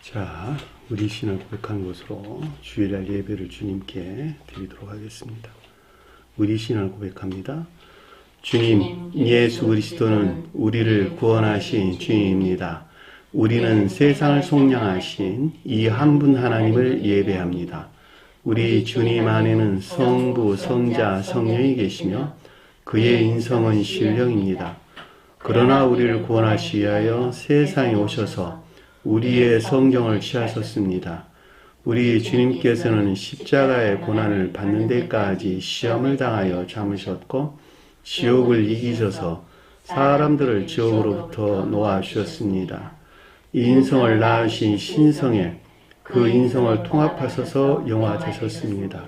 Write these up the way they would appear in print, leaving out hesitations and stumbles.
자, 우리 신앙 고백한 것으로 주일날 예배를 주님께 드리도록 하겠습니다. 우리 신앙 고백합니다. 주님, 예수 그리스도는 우리를 구원하신 주님입니다. 우리는 세상을 속량하신 이 한 분 하나님을 예배합니다. 우리 주님 안에는 성부, 성자, 성령이 계시며 그의 인성은 신령입니다. 그러나 우리를 구원하시기 위하여 세상에 오셔서 우리의 성경을 취하셨습니다. 우리 주님께서는 십자가의 고난을 받는 데까지 시험을 당하여 참으셨고 지옥을 이기셔서 사람들을 지옥으로부터 놓아주셨습니다. 이 인성을 낳으신 신성에 그 인성을 통합하셔서 영화 되셨습니다.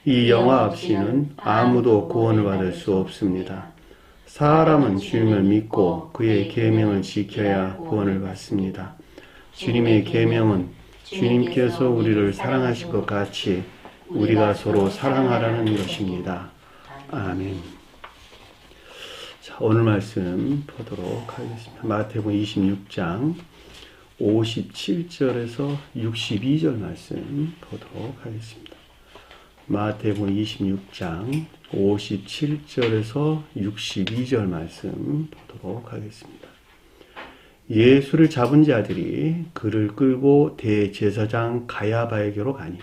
이 영화 없이는 아무도 구원을 받을 수 없습니다. 사람은 주님을 믿고 그의 계명을 지켜야 구원을 받습니다. 주님의 계명은 주님께서 우리를 사랑하실 것 같이 우리가 서로 사랑하라는 것입니다. 아멘. 자, 오늘 말씀 보도록 하겠습니다. 마태복음 26장 57절에서 62절 말씀 보도록 하겠습니다. 마태복음 26장 57절에서 62절 말씀 보도록 하겠습니다. 예수를 잡은 자들이 그를 끌고 대제사장 가야바에게로 가니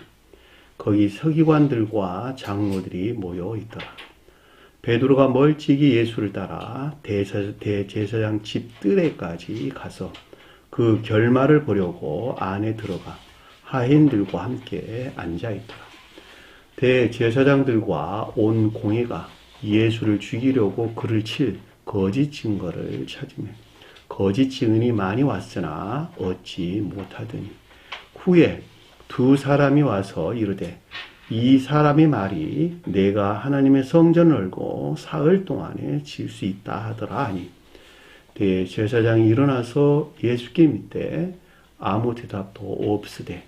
거기 서기관들과 장로들이 모여 있더라. 베드로가 멀찍이 예수를 따라 대제사장 집 뜰에까지 가서 그 결말을 보려고 안에 들어가 하인들과 함께 앉아 있더라. 대제사장들과 온 공회가 예수를 죽이려고 그를 칠 거짓 증거를 찾으며 거짓 증인이 많이 왔으나 얻지 못하더니 후에 두 사람이 와서 이르되 이 사람의 말이 내가 하나님의 성전을 열고 사흘 동안에 질 수 있다 하더라 하니 대제사장이 일어나서 예수께 묻되 아무 대답도 없으되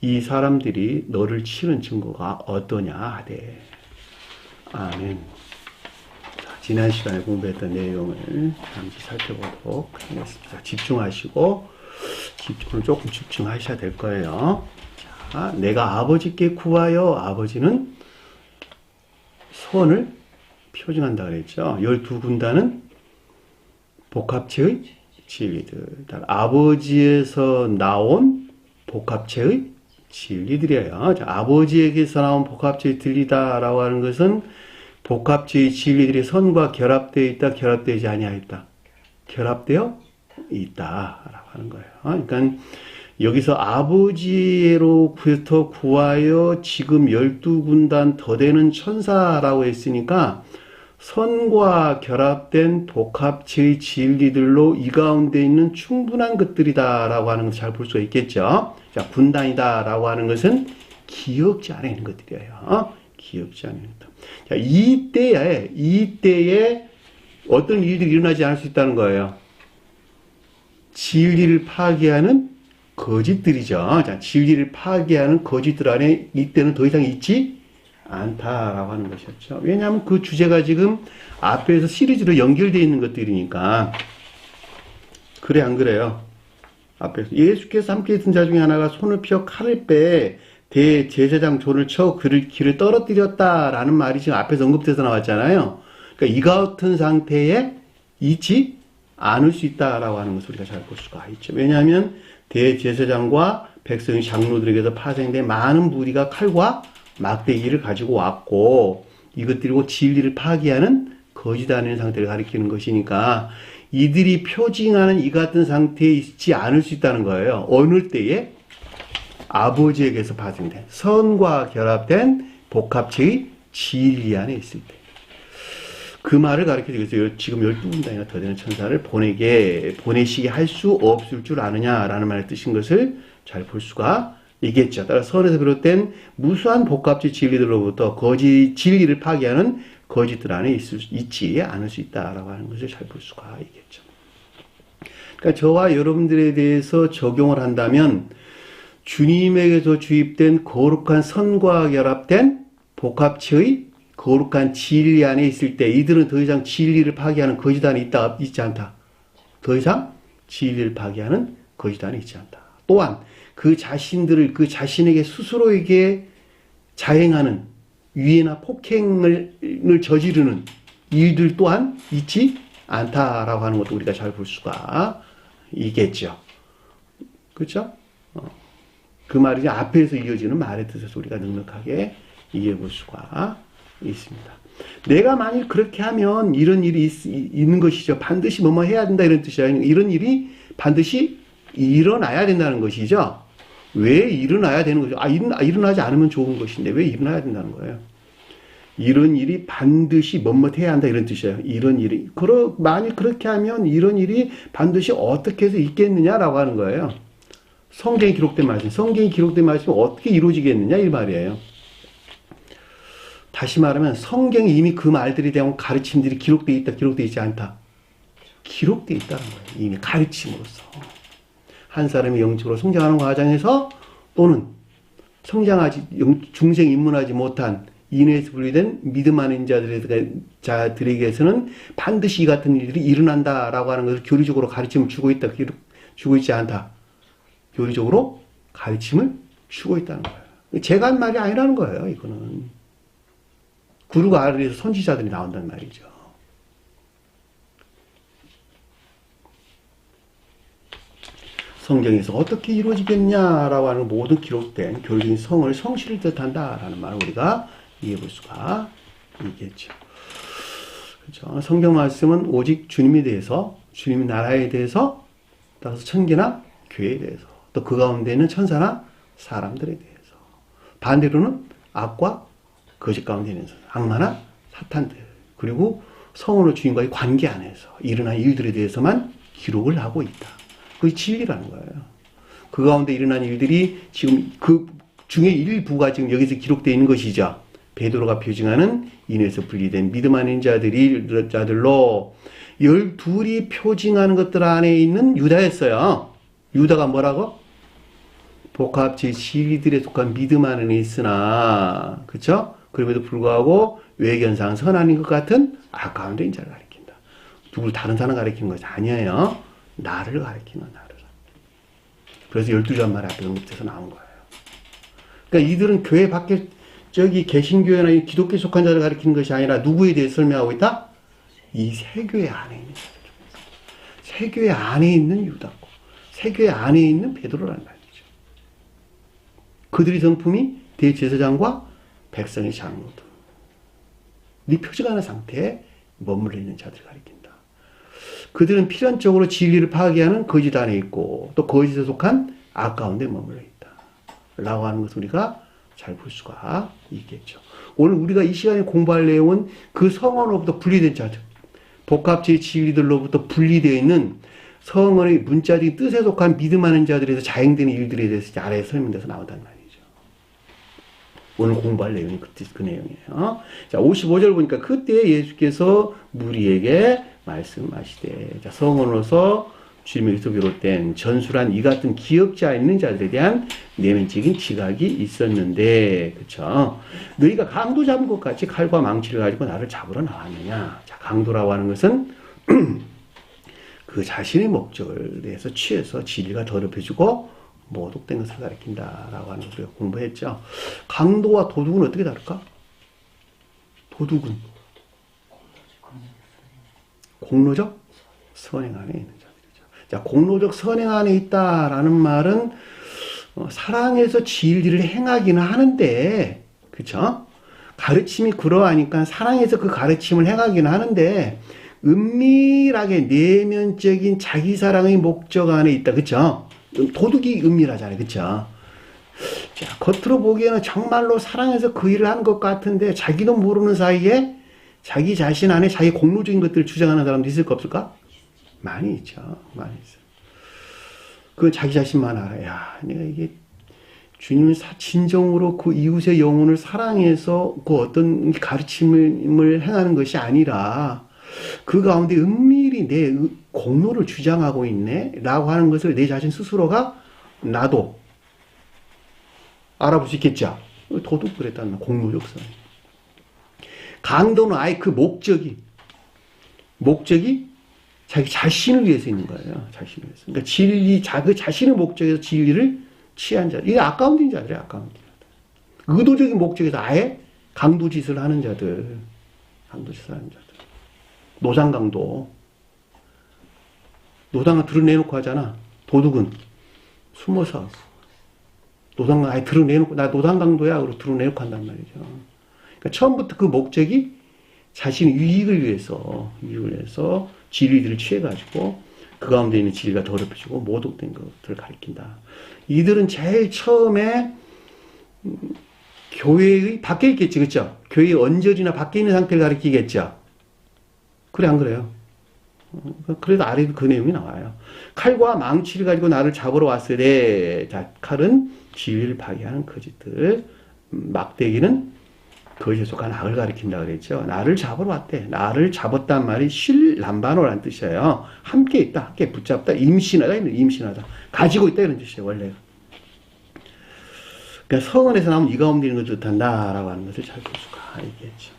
이 사람들이 너를 치는 증거가 어떠냐 하되. 아멘. 지난 시간에 공부했던 내용을 잠시 살펴보도록 하겠습니다. 집중하시고 오늘 조금 집중하셔야 될 거예요. 자, 내가 아버지께 구하여 아버지는 소원을 표징한다 그랬죠. 12군단은 복합체의 진리들. 아버지에서 나온 복합체의 진리들이에요. 자, 아버지에게서 나온 복합체의 진리다라고 하는 것은 복합체의 진리들이 선과 결합되어 있다, 결합되지 아니하였다. 결합되어 있다라고 하는 거예요. 그러니까 여기서 아버지로부터 구하여 지금 12군단 더 되는 천사라고 했으니까 선과 결합된 복합체의 진리들로 이 가운데 있는 충분한 것들이다라고 하는 것을 잘 볼 수가 있겠죠. 자, 군단이다라고 하는 것은 기억지 않아 있는 것들이에요. 기억지 않는 것들. 자, 이때에 어떤 일들이 일어나지 않을 수 있다는 거예요. 진리를 파괴하는 거짓들이죠. 자, 진리를 파괴하는 거짓들 안에 이때는 더 이상 있지 않다라고 하는 것이었죠. 왜냐하면 그 주제가 지금 앞에서 시리즈로 연결되어 있는 것들이니까. 그래, 안 그래요? 앞에서 예수께서 함께 있던 자 중에 하나가 손을 펴 칼을 빼 대제사장 손을 쳐 길을 떨어뜨렸다라는 말이 지금 앞에서 언급돼서 나왔잖아요. 그러니까 이 같은 상태에 있지 않을 수 있다라고 하는 것을 우리가 잘 볼 수가 있죠. 왜냐하면 대제사장과 백성의 장로들에게서 파생된 많은 무리가 칼과 막대기를 가지고 왔고 이것들이고 진리를 파괴하는 거짓하는 상태를 가리키는 것이니까 이들이 표징하는 이 같은 상태에 있지 않을 수 있다는 거예요. 어느 때에? 아버지에게서 파생된 선과 결합된 복합체의 진리 안에 있을 때. 그 말을 가르쳐주기 위해서 지금 12군단이나 더 되는 천사를 보내시게 할 수 없을 줄 아느냐라는 말의 뜻인 것을 잘 볼 수가 있겠죠. 따라 선에서 비롯된 무수한 복합체 진리들로부터 거짓 진리를 파괴하는 거짓들 안에 있지 않을 수 있다라고 하는 것을 잘 볼 수가 있겠죠. 그러니까 저와 여러분들에 대해서 적용을 한다면 주님에게서 주입된 거룩한 선과 결합된 복합체의 거룩한 진리 안에 있을 때 이들은 더 이상 진리를 파괴하는 거짓 안에 있지 않다. 더 이상 진리를 파괴하는 거짓 안에 있지 않다. 또한 그 자신들을 그 자신에게 스스로에게 자행하는 위해나 폭행을 저지르는 일들 또한 있지 않다라고 하는 것도 우리가 잘 볼 수가 있겠죠. 그렇죠? 그 말이 앞에서 이어지는 말의 뜻에서 우리가 넉넉하게 이해해 볼 수가 있습니다. 내가 만일 그렇게 하면 이런 일이 있는 것이죠. 반드시 뭐뭐 해야 된다 이런 뜻이에요. 이런 일이 반드시 일어나야 된다는 것이죠. 왜 일어나야 되는 거죠? 일어나지 않으면 좋은 것인데 왜 일어나야 된다는 거예요? 이런 일이 반드시 뭐뭐 해야 한다 이런 뜻이에요. 이런 일이 만일 그렇게 하면 이런 일이 반드시 어떻게 해서 있겠느냐라고 하는 거예요. 성경에 기록된 말씀, 성경에 기록된 말씀이 어떻게 이루어지겠느냐 이 말이에요. 다시 말하면 성경에 이미 그 말들에 대한 가르침들이 기록되어 있다, 기록되어 있지 않다. 기록되어 있다는 거예요. 이미 가르침으로써. 한 사람이 영적으로 성장하는 과정에서 또는 중생 입문하지 못한 인해에서 분리된 믿음 아닌 자들에게서는 반드시 이 같은 일들이 일어난다라고 하는 것을 교리적으로 가르침을 주고 있다, 주고 있지 않다. 교리적으로 가르침을 주고 있다는 거예요. 제가 한 말이 아니라는 거예요, 이거는. 구르 아래에서 선지자들이 나온단 말이죠. 성경에서 어떻게 이루어지겠냐라고 하는 모든 기록된 교리적인 성실을 뜻한다라는 말을 우리가 이해해 볼 수가 있겠죠. 그렇죠? 성경 말씀은 오직 주님에 대해서, 주님의 나라에 대해서, 따라서 천계나 교회에 대해서, 또 그 가운데 있는 천사나 사람들에 대해서, 반대로는 악과 거짓 가운데 있는 악마나 사탄들, 그리고 성원의 주인과의 관계 안에서 일어난 일들에 대해서만 기록을 하고 있다. 그게 진리라는 거예요. 그 가운데 일어난 일들이 지금 그 중에 일부가 지금 여기서 기록되어 있는 것이죠. 베드로가 표징하는 인에서 분리된 믿음 아닌 자들로 12이 표징하는 것들 안에 있는 유다였어요. 유다가 뭐라고? 복합 제12들에 속한 믿음 안에 있으나, 그쵸? 그럼에도 불구하고 외견상 선한인 것 같은 아까운 인자를 가리킨다. 누굴 다른 사람 가리키는 것이 아니에요. 나를 가리키는 나를. 그래서 12란 말이 앞에 언급돼서 나온 거예요. 그러니까 이들은 교회 밖에 저기 개신교회나 기독교에 속한 자를 가리키는 것이 아니라 누구에 대해 설명하고 있다? 이 세교회 안에 있는 자들 중에서. 세교회 안에 있는 유다고 세교회 안에 있는 베드로라는 말이죠. 그들의 성품이 대제사장과 백성의 장로들. 미표적하는 상태에 머물러 있는 자들을 가리킨다. 그들은 필연적으로 진리를 파괴하는 거짓 안에 있고 또 거짓에 속한 악 가운데 머물러 있다. 라고 하는 것을 우리가 잘 볼 수가 있겠죠. 오늘 우리가 이 시간에 공부할 내용은 그 성언으로부터 분리된 자들, 복합제의 진리들로부터 분리되어 있는 성언의 문자적인 뜻에 속한 믿음하는 자들에서 자행되는 일들에 대해서 아래에 설명돼서 나온단 말이에요. 오늘 공부할 내용이 그 내용이에요. 자, 55절 보니까 그때 예수께서 무리에게 말씀하시되, 자, 성언으로서 주님에게서 비롯된 전술한 이 같은 기억자 있는 자들에 대한 내면적인 지각이 있었는데, 그쵸? 너희가 강도 잡은 것 같이 칼과 망치를 가지고 나를 잡으러 나왔느냐? 자, 강도라고 하는 것은 그 자신의 목적을 위해서 취해서 진리가 더럽혀지고 모독된 것을 가리킨다라고 하는 것을 공부했죠. 강도와 도둑은 어떻게 다를까? 도둑은 공로적 선행 안에 있는 자들이죠. 자, 공로적 선행 안에 있다라는 말은 사랑해서 진리를 행하기는 하는데, 그쵸? 가르침이 그러하니까 사랑해서 그 가르침을 행하기는 하는데 은밀하게 내면적인 자기 사랑의 목적 안에 있다, 그쵸? 도둑이 은밀하잖아요, 그쵸? 자, 겉으로 보기에는 정말로 사랑해서 그 일을 하는 것 같은데 자기도 모르는 사이에 자기 자신 안에 자기 공로적인 것들을 주장하는 사람도 있을까 없을까? 많이 있죠. 많이 있어요. 그건 자기 자신만 알아. 야, 내가 이게 주님을 진정으로 그 이웃의 영혼을 사랑해서 그 어떤 가르침을 행하는 것이 아니라 그 가운데 은밀히 내 공로를 주장하고 있네 라고 하는 것을 내 자신 스스로가 나도 알아볼 수 있겠죠. 도둑 그랬다는 말, 공로적 선. 강도는 아예 그 목적이 자기 자신을 위해서 있는 거예요. 자신을 위해서. 그러니까 진리, 자기 자신의 목적에서 진리를 취한 자들. 이게 아까운 자들이에요. 아까운 자들. 의도적인 목적에서 아예 강도짓을 하는 자들. 강도짓을 하는 자들. 노상강도. 노상을 드러내놓고 하잖아. 도둑은 숨어서. 노상강 아예 드러내놓고, 나 노상강도야. 그러고 드러내놓고 한단 말이죠. 그러니까 처음부터 그 목적이 자신의 이익을 위해서 진리들을 취해가지고 그 가운데 있는 진리가 더럽혀지고 모독된 것들을 가리킨다. 이들은 제일 처음에 교회의 밖에 있겠지, 그렇죠? 교회의 언저리나 밖에 있는 상태를 가리키겠죠. 그래 안 그래요? 그래도 아래도 그 내용이 나와요. 칼과 망치를 가지고 나를 잡으러 왔으되, 자, 칼은 진리를 파괴하는 거짓들, 막대기는 거짓에 속한 악을 가리킨다 그랬죠. 나를 잡으러 왔대. 나를 잡았단 말이 실람바노라는 뜻이에요. 함께 있다, 함께 붙잡다, 임신하다, 임신하다, 가지고 있다 이런 뜻이에요. 원래. 그러니까 성언에서 나오면 이 가운데 있는 것을 뜻한다라고 하는 것을 잘 볼 수가 있겠죠.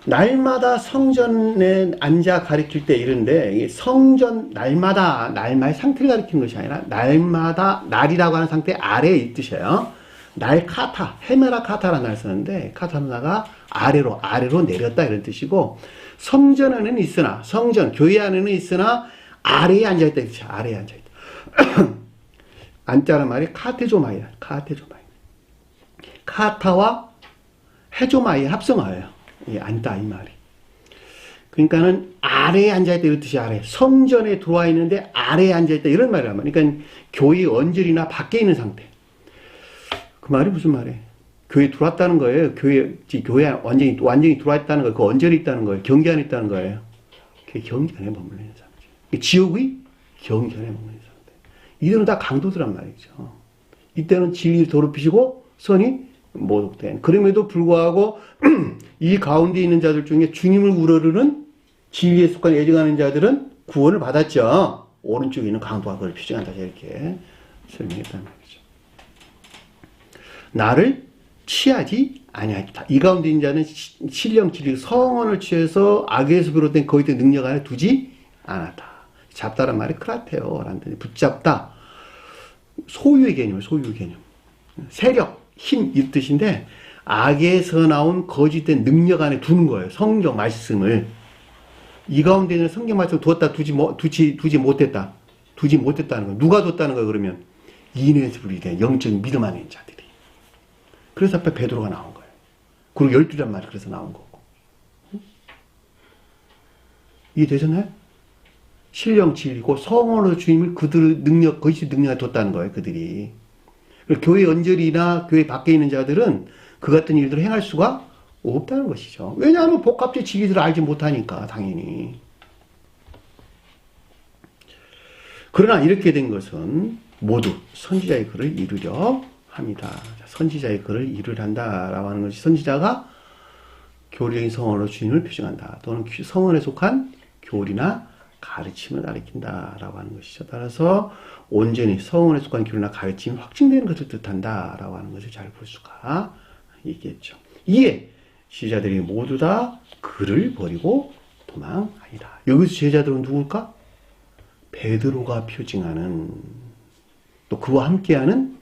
날마다 성전에 앉아 가리킬 때 이런데, 성전 날마의 상태를 가리키는 것이 아니라 날마다, 날이라고 하는 상태 아래에 이 뜻이에요. 날 카타, 헤메라 카타라는 날 쓰는데, 카타나가 아래로 내렸다 이런 뜻이고, 성전 안에는 있으나, 성전, 교회 안에는 있으나 아래에 앉아있다 이렇죠. 아래에 앉아있다. 안자란 말이 카테조마이야. 카테조마이. 카타와 헤조마이의 합성어예요. 이 앉다 이 말이. 그러니까는 아래에 앉아있다 이런 뜻이 아래. 성전에 들어와 있는데 아래에 앉아있다 이런 말이란 말이야. 그러니까 교회 언저리나 밖에 있는 상태. 그 말이 무슨 말이에요? 교회에 들어왔다는 거예요. 교회 완전히 들어왔다는 거예요. 그 언저리 있다는 거예요. 경계 안에 있다는 거예요. 그게 경계 안에 머물러 있는 사람이죠. 지옥의 경계 안에 머물러 있는 사람들. 이들은 다 강도들란 말이죠. 이때는 진리를 더럽히시고 선이 모독된. 그럼에도 불구하고 이 가운데 있는 자들 중에 주님을 우러르는 진리에 속한 애정하는 자들은 구원을 받았죠. 오른쪽에 있는 강도가 그걸 표정한다. 이렇게 설명했단 말이죠. 나를 취하지 아니하였다. 이 가운데 있는 자는 신령 진리 성언을 취해서 악에서 비롯된 거기에 능력 안에 두지 않았다. 잡다란 말이 크라테오라는 뜻이 붙잡다. 소유의 개념이에요. 소유의 개념. 세력, 힘 이 뜻인데 악에서 나온 거짓된 능력 안에 두는 거예요. 성경 말씀을. 이 가운데 있는 성경 말씀을 두지 못했다. 두지 못했다는 거예요. 누가 뒀다는 거예요, 그러면? 인에서 분리된 영적인 믿음 안에 있는 자들이. 그래서 앞에 베드로가 나온 거예요. 그리고 12란 말이 그래서 나온 거고. 이해되셨나요? 신령 진리고 성언으로 주님을 그들의 능력, 거짓 능력에 뒀다는 거예요, 그들이. 교회 언저리나 교회 밖에 있는 자들은 그 같은 일들을 행할 수가 없다는 것이죠. 왜냐하면 복합적 진리들을 알지 못하니까, 당연히. 그러나 이렇게 된 것은 모두 선지자의 글을 이루려 합니다. 선지자의 글을 이루려 한다라고 하는 것이 선지자가 교리적인 성언으로 주님을 표정한다. 또는 성언에 속한 교리나 가르침을 가리킨다라고 하는 것이죠. 따라서 온전히 성언에 속한 교리나 가르침이 확증되는 것을 뜻한다라고 하는 것을 잘 볼 수가 있겠죠. 이에 제자들이 모두 다 그를 버리고 도망하니라. 여기서 제자들은 누굴까? 베드로가 표징하는, 또 그와 함께하는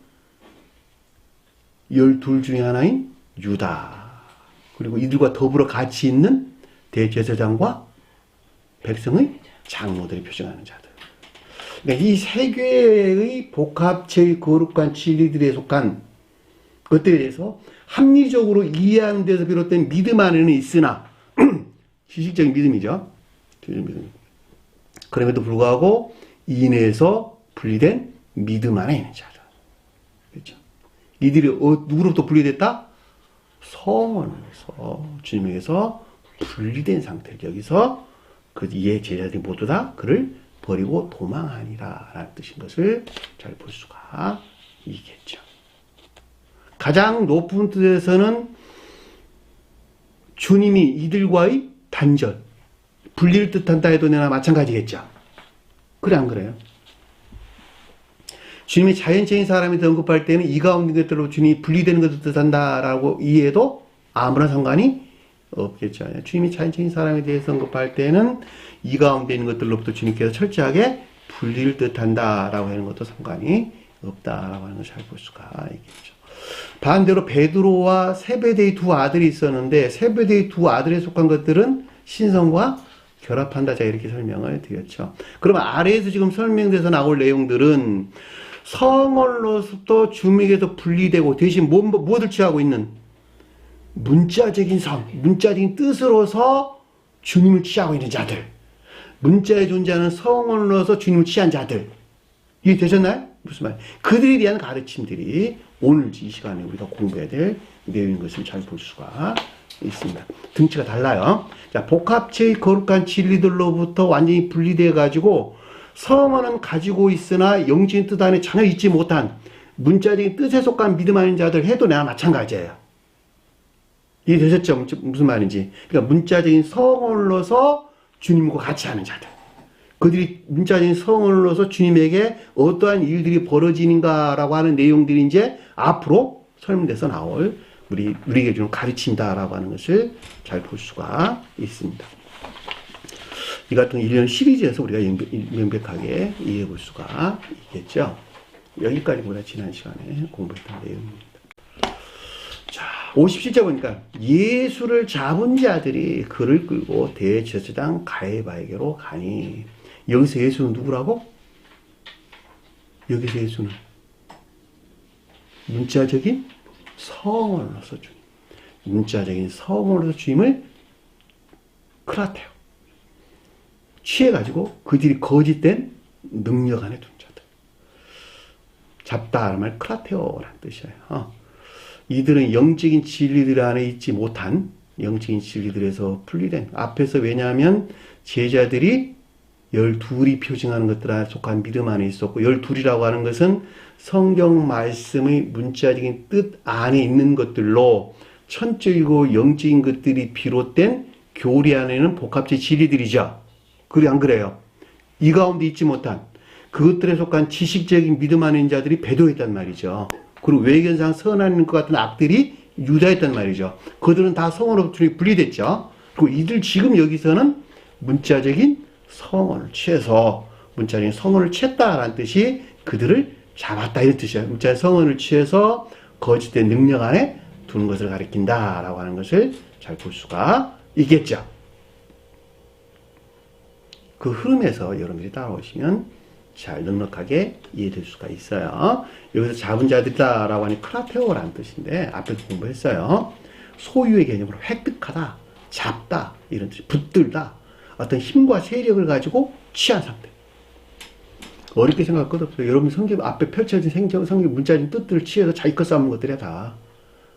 12 중에 하나인 유다, 그리고 이들과 더불어 같이 있는 대제사장과 백성의 장로들이 표정하는 자들. 그러니까 이 세 교회의 복합체의 거룩한 진리들에 속한 것들에 대해서 합리적으로 이해하는 데서 비롯된 믿음 안에는 있으나 지식적인 믿음이죠. 그럼에도 불구하고 인에서 분리된 믿음 안에 있는 자들. 그렇죠? 이들이 누구로부터 분리됐다? 성원에서, 주님에게서 분리된 상태를 여기서 그 이에 제자들이 모두 다 그를 버리고 도망하니라 라는 뜻인 것을 잘 볼 수가 있겠죠. 가장 높은 뜻에서는 주님이 이들과의 단절, 분리를 뜻한다 해도 내나 마찬가지겠죠. 그래 안 그래요? 주님이 자연체인 사람이 언급할 때는 이 가운데 것들로 주님이 분리되는 것을 뜻한다라고 이해해도 아무런 상관이 없겠죠. 주님이 자연적인 사랑에 대해서 언급할 때는 이 가운데 있는 것들로부터 주님께서 철저하게 분리를 뜻한다라고 하는 것도 상관이 없다라고 하는 것을 잘 볼 수가 있겠죠. 반대로 베드로와 세베대의 두 아들이 있었는데 세베대의 두 아들에 속한 것들은 신성과 결합한다. 자, 이렇게 설명을 드렸죠. 그러면 아래에서 지금 설명돼서 나올 내용들은 성원로부터 주님에게서 분리되고 대신 무엇을 취하고 있는 문자적인 문자적인 뜻으로서 주님을 취하고 있는 자들, 문자에 존재하는 성원으로서 주님을 취한 자들, 이해되셨나요? 무슨 말? 그들에 대한 가르침들이 오늘 이 시간에 우리가 공부해야 될 내용인 것을 잘 볼 수가 있습니다. 등치가 달라요. 자, 복합체의 거룩한 진리들로부터 완전히 분리되어 가지고 성원은 가지고 있으나 영적인 뜻 안에 전혀 있지 못한 문자적인 뜻에 속한 믿음 아닌 자들 해도 내가 마찬가지예요. 이해되셨죠? 무슨 말인지. 그러니까 문자적인 성원으로서 주님과 같이 하는 자들. 그들이 문자적인 성원으로서 주님에게 어떠한 일들이 벌어지는가라고 하는 내용들이 이제 앞으로 설명돼서 나올 우리에게 주는 가르침이다라고 하는 것을 잘 볼 수가 있습니다. 이 같은 일련 시리즈에서 우리가 명백하게 이해해 볼 수가 있겠죠. 여기까지 우리가 지난 시간에 공부했던 내용입니다. 자, 57절 보니까 예수를 잡은 자들이 그를 끌고 대제사장 가야바에게로 가니. 여기서 예수는 누구라고? 여기서 예수는 문자적인 성원으로서 주님, 문자적인 성원으로서 주님을 크라테오 취해가지고 그들이 거짓된 능력 안에 둔 자들. 잡다 하는 말 크라테오라는 뜻이에요. 이들은 영적인 진리들 안에 있지 못한 영적인 진리들에서 분리된, 앞에서 왜냐하면 제자들이 12이 표징하는 것들 안에 속한 믿음 안에 있었고, 12이라고 하는 것은 성경 말씀의 문자적인 뜻 안에 있는 것들로 천적이고 영적인 것들이 비롯된 교리 안에는 복합체 진리들이죠. 그래, 안 그래요? 이 가운데 있지 못한 그것들에 속한 지식적인 믿음 안에 있는 자들이 배도했단 말이죠. 그리고 외견상 선한 것 같은 악들이 유다했단 말이죠. 그들은 다 성원으로부터 분리됐죠. 그리고 이들 지금 여기서는 문자적인 성원을 취해서, 문자적인 성원을 취했다라는 뜻이 그들을 잡았다 이런 뜻이에요. 문자의 성원을 취해서 거짓된 능력 안에 두는 것을 가리킨다라고 하는 것을 잘 볼 수가 있겠죠. 그 흐름에서 여러분들이 따라오시면 잘 넉넉하게 이해될 수가 있어요. 여기서 잡은 자들이다라고 하니 크라테오라는 뜻인데 앞에서 공부했어요. 소유의 개념으로 획득하다, 잡다 이런 뜻, 붙들다, 어떤 힘과 세력을 가지고 취한 상태. 어렵게 생각할 것 없어요. 여러분 성경 앞에 펼쳐진 성경 문자적인 뜻들을 취해서 자기 것 쌓는 것들이야 다.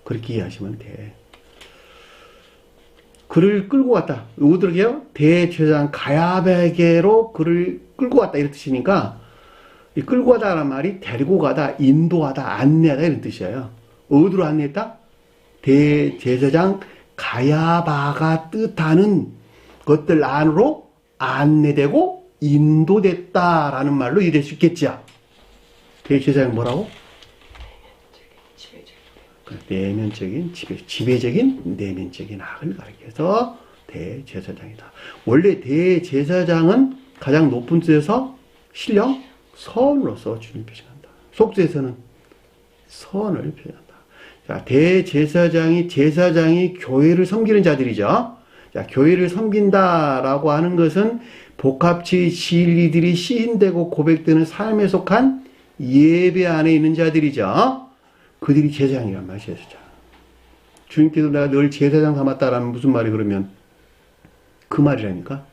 그렇게 이해하시면 돼. 그를 끌고 갔다. 어디로게요? 대제사장 가야바에게로 그를 끌고 갔다 이런 뜻이니까, 이 끌고 가다라는 말이 데리고 가다, 인도하다, 안내하다 이런 뜻이에요. 어디로 안내했다? 대제사장 가야바가 뜻하는 것들 안으로 안내되고 인도됐다라는 말로 이해될 수 있겠죠. 대제사장이 뭐라고? 내면적인 지배적인 내면적인 악을 가리켜서 대제사장이다. 원래 대제사장은 가장 높은 뜻에서 신령 선으로서 주님을 표현한다. 속죄에서는 선을 표현한다. 자, 제사장이 교회를 섬기는 자들이죠. 자, 교회를 섬긴다라고 하는 것은 복합체의 진리들이 시인되고 고백되는 삶에 속한 예배 안에 있는 자들이죠. 그들이 제사장이란 말이에요, 제사장. 주님께서 내가 널 제사장 삼았다라는 무슨 말이 그러면 그 말이라니까.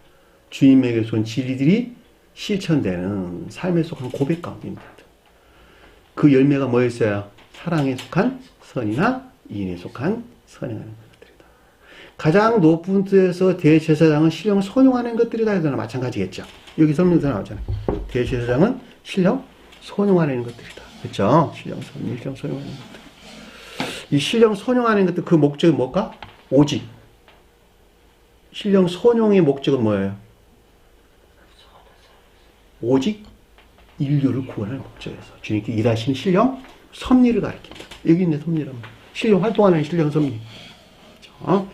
주님에게서 온 진리들이 실천되는 삶에 속한 고백 가운데입니다. 그 열매가 뭐였어요? 사랑에 속한 선이나 이인에 속한 선행하는 것들이다. 가장 높은 뜻에서 대제사장은 신령을 선용하는 것들이다 해도 마찬가지겠죠. 여기 설명서 나오잖아요. 대제사장은 신령 선용하는 것들이다. 그렇죠? 신령 선용하는 것들. 이 신령 선용하는 것들 그 목적이 뭘까? 오직. 신령 선용의 목적은 뭐예요? 오직 인류를 구원할 목적에서 주님께 일하시는 신령 섭리를 가리킵니다. 여기 있는 섭리란 말이에요. 신령 활동하는 신령 섭리. 그렇죠?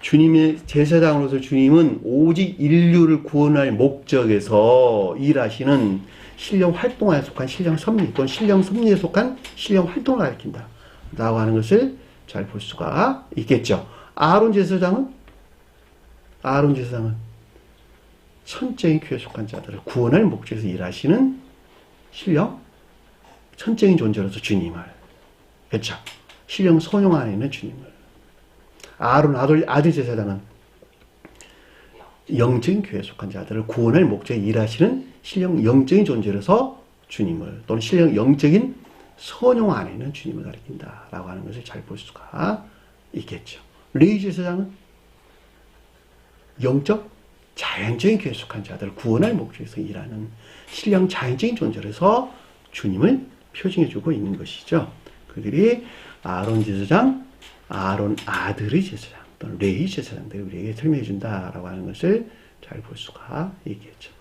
주님의 제사장으로서 주님은 오직 인류를 구원할 목적에서 일하시는 신령 활동에 속한 신령 섭리 또는 신령 섭리에 속한 신령 활동을 가리킨다 라고 하는 것을 잘 볼 수가 있겠죠. 아론 제사장은 천적인 교회에 속한 자들을 구원할 목적에서 일하시는 신령 천적인 존재로서 주님을, 그렇죠. 신령 선용 안에 있는 주님을. 아론 아들 제사장은 영적인 교회에 속한 자들을 구원할 목적에 일하시는 신령 영적인 존재로서 주님을, 또는 신령 영적인 선용 안에 있는 주님을 가리킨다라고 하는 것을 잘 볼 수가 있겠죠. 레위 제사장은 영적 자연적인 교회에 속한 자들을 구원할 목적에서 일하는 신령 자연적인 존재로서 주님을 표징해주고 있는 것이죠. 그들이 아론 제사장, 아론 아들의 제사장 또는 레위 제사장들이 우리에게 설명해준다라고 하는 것을 잘 볼 수가 있겠죠.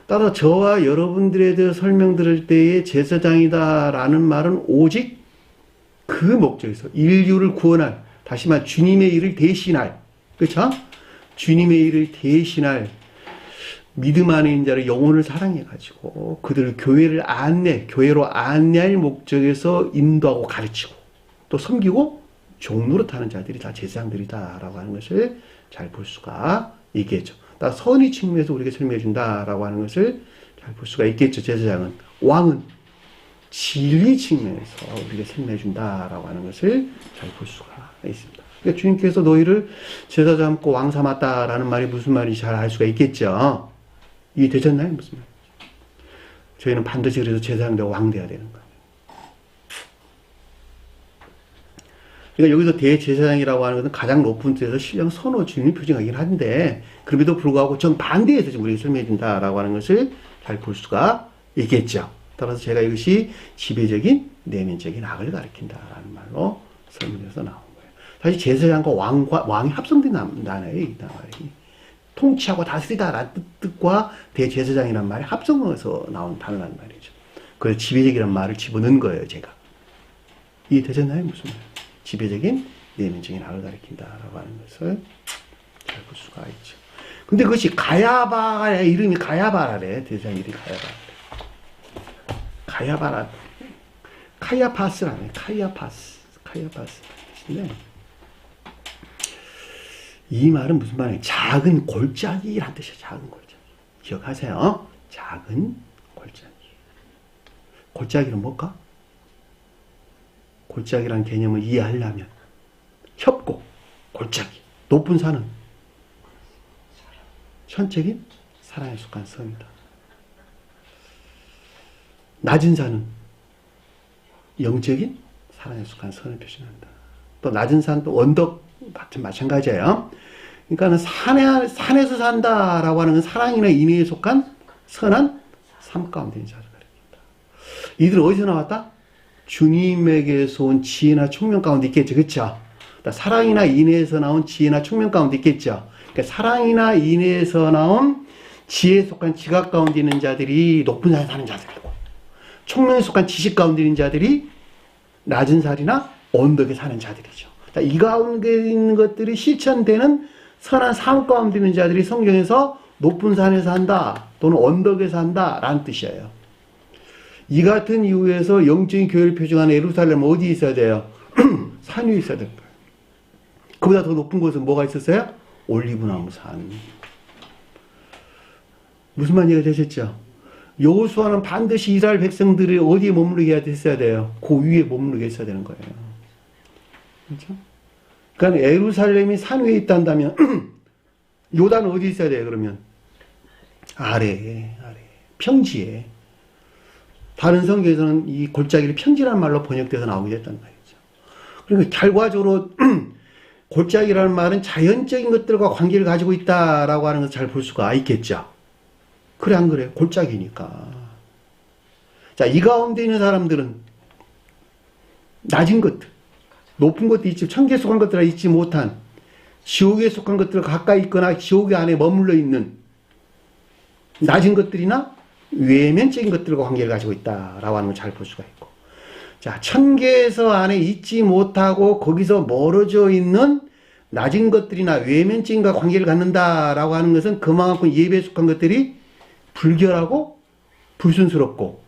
따라서 저와 여러분들에 대해 설명 들을 때에 제사장이다라는 말은 오직 그 목적에서 인류를 구원할, 다시 말해 주님의 일을 대신할, 그렇죠? 주님의 일을 대신할 믿음 안에 있는 자를 영혼을 사랑해가지고 그들을 교회로 안내할 목적에서 인도하고 가르치고 또 섬기고 종로로 타는 자들이 다 제사장들이다라고 하는 것을 잘 볼 수가 있겠죠. 따라 선의 측면에서 우리에게 설명해 준다라고 하는 것을 잘 볼 수가 있겠죠. 제사장은. 왕은 진리 측면에서 우리에게 설명해 준다라고 하는 것을 잘 볼 수가 있습니다. 그러니까 주님께서 너희를 제사 삼고 왕 삼았다라는 말이 무슨 말인지 잘 알 수가 있겠죠. 이해 되셨나요? 무슨 말인지. 저희는 반드시 그래서 제사장 되고 왕 돼야 되는 거예요. 그러니까 여기서 대제사장이라고 하는 것은 가장 높은 데서 신령 선호 주님이 표징하긴 한데, 그럼에도 불구하고 정반대에서 지금 우리에게 설명해 준다라고 하는 것을 잘 볼 수가 있겠죠. 따라서 제가 이것이 지배적인 내면적인 악을 가리킨다라는 말로 설명해서 나온 거예요. 사실 제사장과 왕이 합성된 단어예요, 이 단어이. 통치하고 다스리다라는 뜻과 대제사장이라는 말이 합성해서 나온 단어란 말이죠. 그래서 지배적이라는 말을 집어넣은 거예요, 제가. 이해되셨나요? 무슨 말? 지배적인 내면적인 악을 가리킨다라고 하는 것을 잘 볼 수가 있죠. 근데 그것이 가야바의 이름이 가야바라래. 대장 이름이 가야바라. 카야파스라네. 카야파스. 뜻인데 이 말은 무슨 말이에요? 작은 골짜기란 뜻이에요. 작은 골짜기. 기억하세요. 작은 골짜기. 골짜기는 뭘까? 골짜기라는 개념을 이해하려면 협곡, 골짜기, 높은 산은 천적인 사랑에 속한 섬이다. 낮은 산은 영적인 사랑에 속한 선을 표시한다. 또 낮은 산도 언덕 같은 마찬가지예요. 그러니까 산에서 산다라고 하는 건 사랑이나 인애에 속한 선한 삶 가운데 있는 자를 가리킨다. 이들은 어디서 나왔다? 주님에게서 온 지혜나 총명 가운데 있겠죠. 그렇죠? 사랑이나 인애에서 나온 지혜나 총명 가운데 있겠죠. 그러니까 사랑이나 인애에서 나온 지혜에 속한 지각 가운데 있는 자들이 높은 산에 사는 자들이고, 총명에 속한 지식 가운데 있는 자들이 낮은 산이나 언덕에 사는 자들이죠. 이 가운데 있는 것들이 실천되는 선한 삶 가운데 있는 자들이 성경에서 높은 산에 산다 또는 언덕에 산다 라는 뜻이에요. 이 같은 이유에서 영적인 교회를 표징하는 예루살렘은 어디에 있어야 돼요? 산 위에 있어야 될 거예요. 그보다 더 높은 곳은 뭐가 있었어요? 올리브나무 산. 무슨 말인지 되셨죠? 여호수아는 반드시 이스라엘 백성들이 어디에 머무르게 했어야 돼요? 그 위에 머무르게 했어야 되는 거예요. 그렇죠? 그러니까 예루살렘이 산 위에 있단다면 요단은 어디 있어야 돼요? 그러면 아래에 평지에. 다른 성경에서는 이 골짜기를 평지라는 말로 번역돼서 나오게 됐단 말이죠. 그러니까 결과적으로 골짜기라는 말은 자연적인 것들과 관계를 가지고 있다라고 하는 것을 잘 볼 수가 있겠죠. 그래 안 그래? 골짜기니까. 자, 이 가운데 있는 사람들은 낮은 것들, 높은 것도 있지, 천국에 속한 것들과 있지 못한 지옥에 속한 것들과 가까이 있거나 지옥의 안에 머물러 있는 낮은 것들이나 외면적인 것들과 관계를 가지고 있다라고 하는 걸 잘 볼 수가 있고, 자, 천계에서 안에 있지 못하고 거기서 멀어져 있는 낮은 것들이나 외면증과 관계를 갖는다라고 하는 것은 그만큼 예배에 속한 것들이 불결하고 불순스럽고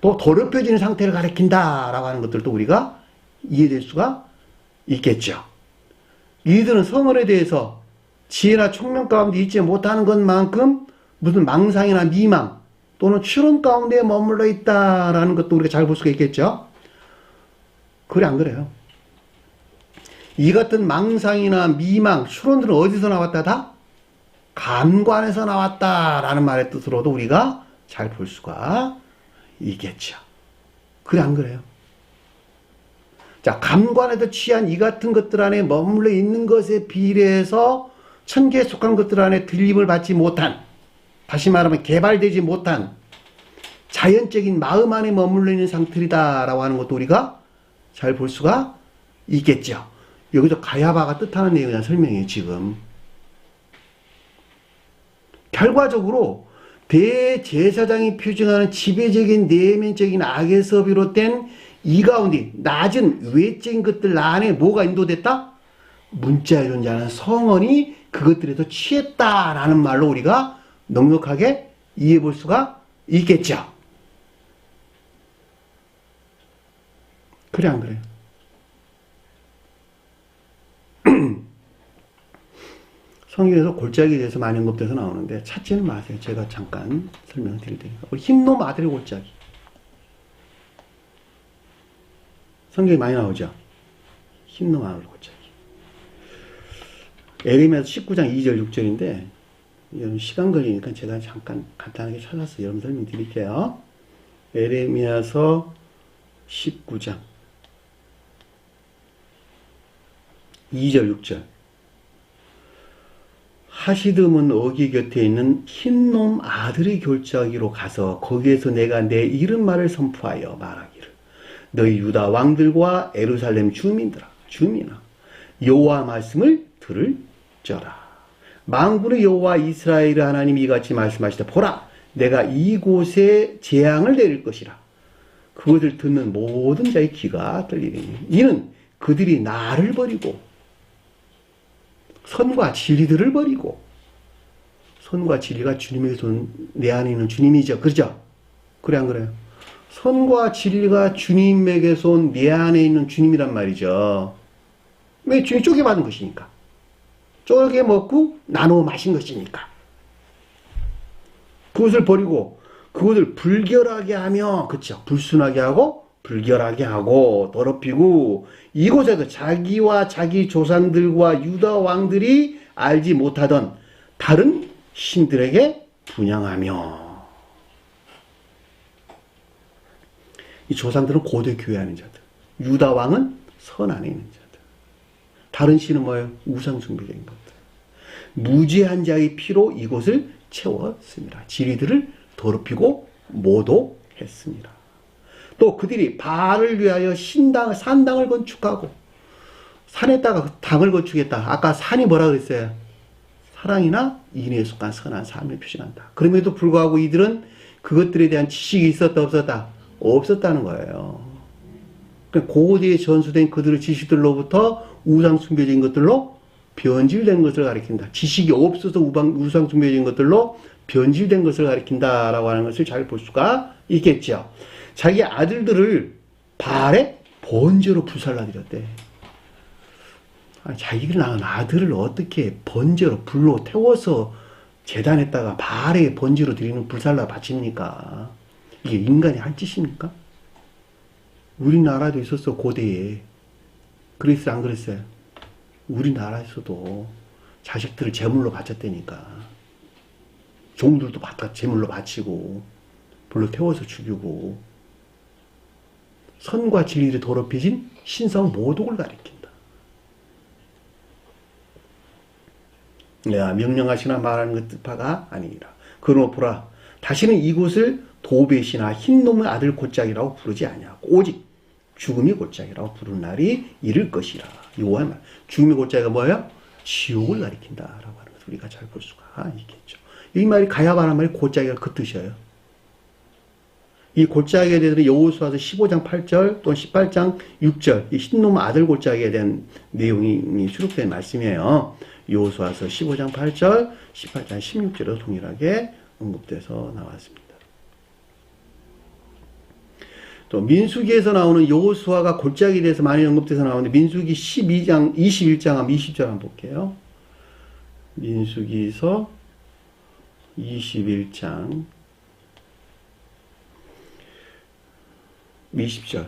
또 더럽혀지는 상태를 가리킨다라고 하는 것들도 우리가 이해될 수가 있겠죠. 이들은 성언에 대해서 지혜나 총명 가운데 있지 못하는 것만큼 무슨 망상이나 미망 또는 추론 가운데 머물러 있다라는 것도 우리가 잘 볼 수가 있겠죠. 그래 안 그래요? 이 같은 망상이나 미망, 추론들은 어디서 나왔다? 다 감관에서 나왔다라는 말의 뜻으로도 우리가 잘 볼 수가 있겠죠. 그래 안 그래요? 자, 감관에도 취한 이 같은 것들 안에 머물러 있는 것에 비례해서 천계에 속한 것들 안에 들림을 받지 못한, 다시 말하면 개발되지 못한 자연적인 마음 안에 머물러 있는 상태이다라고 하는 것도 우리가 잘 볼 수가 있겠죠. 여기서 가야바가 뜻하는 내용에 대한 설명이에요, 지금. 결과적으로 대제사장이 표징하는 지배적인 내면적인 악에서 비롯된 이 가운데 낮은 외적인 것들 안에 뭐가 인도됐다? 문자에 존재하는 성언이 그것들에서 취했다라는 말로 우리가 넉넉하게 이해해 볼 수가 있겠죠. 그래 안 그래요? 성경에서 골짜기에 대해서 많이 언급돼서 나오는데 찾지는 마세요. 제가 잠깐 설명을 드릴 테니까. 우리 흰놈 아들의 골짜기. 성경에 많이 나오죠. 흰놈 아들의 골짜기. 에레미야 19장 2절 6절인데 여러분 시간 걸리니까 제가 잠깐 간단하게 찾아서 여러분 설명 드릴게요. 에레미야서 19장 2절 6절. 하시드문 어기 곁에 있는 흰놈 아들의 골짜기로 가서 거기에서 내가 내 이름말을 선포하여 말하기를 너희 유다 왕들과 예루살렘 주민아 여호와 말씀을 들을저라. 만군의 여호와 이스라엘 하나님이 이같이 말씀하시되 보라 내가 이곳에 재앙을 내릴 것이라. 그것을 듣는 모든 자의 귀가 떨리리니 이는 그들이 나를 버리고 선과 진리들을 버리고, 선과 진리가 주님에게서 내 안에 있는 주님이죠. 그렇죠? 그래 안 그래요? 선과 진리가 주님에게서 온 내 안에 있는 주님이란 말이죠. 왜? 주님이 쪼개받은 것이니까. 쪼개 먹고 나누어 마신 것이니까. 그것을 버리고 그것을 불결하게 하며, 그렇죠? 불순하게 하고 불결하게 하고 더럽히고 이곳에서 자기와 자기 조상들과 유다 왕들이 알지 못하던 다른 신들에게 분향하며. 이 조상들은 고대 교회 안에 있는 자들, 유다 왕은 선 안에 있는 자들, 다른 신은 뭐예요? 우상 숭배적인 것들. 무죄한 자의 피로 이곳을 채웠습니다. 진리들을 더럽히고 모독했습니다. 또 그들이 바알을 위하여 산당을 건축하고 산에다가 당을 건축했다. 아까 산이 뭐라 그랬어요? 사랑이나 인애에 속한 선한 삶을 표시한다. 그럼에도 불구하고 이들은 그것들에 대한 지식이 있었다 없었다? 없었다는 거예요. 고대에 전수된 그들의 지식들로부터 우상 숭배적인 것들로 변질된 것을 가리킨다. 지식이 없어서 우상 숭배적인 것들로 변질된 것을 가리킨다라고 하는 것을 잘 볼 수가 있겠죠. 자기 아들들을 바알의 번제로 불살라드렸대. 자기가 낳은 아들을 어떻게 번제로 불로 태워서 제단에다가 바알의 번제로 드리는 불살라 바칩니까? 이게 인간이 할 짓입니까? 우리나라도 있었어, 고대에. 그랬어요, 안 그랬어요? 우리나라에서도 자식들을 제물로 바쳤다니까. 종들도 제물로 바치고 불로 태워서 죽이고 선과 진리를 더럽혀진 신성 모독을 가리킨다. 내가 명령하시나 말하는 것 뜻파가 아니니라. 그러므로 보라 다시는 이곳을 도벳이나 흰놈의 아들 골짜기라고 부르지 아니하고 오직 죽음의 골짜기라고 부르는 날이 이를 것이라. 요한 말. 죽음의 골짜기가 뭐예요? 지옥을 가리킨다라고 하는 것을 우리가 잘 볼 수가 있겠죠. 이 말이 가야바라는 말이 골짜기가 그 뜻이에요. 이 골짜기에 대해서 여호수아서 15장 8절 또는 18장 6절 이 흰놈 아들 골짜기에 대한 내용이 수록된 말씀이에요. 여호수아서 15장 8절, 18장 16절에도 동일하게 언급돼서 나왔습니다. 또 민수기에서 나오는 여호수아가 골짜기에 대해서 많이 언급돼서 나오는데 민수기 12장 21장 20절 한번 볼게요. 민수기서 21장 20절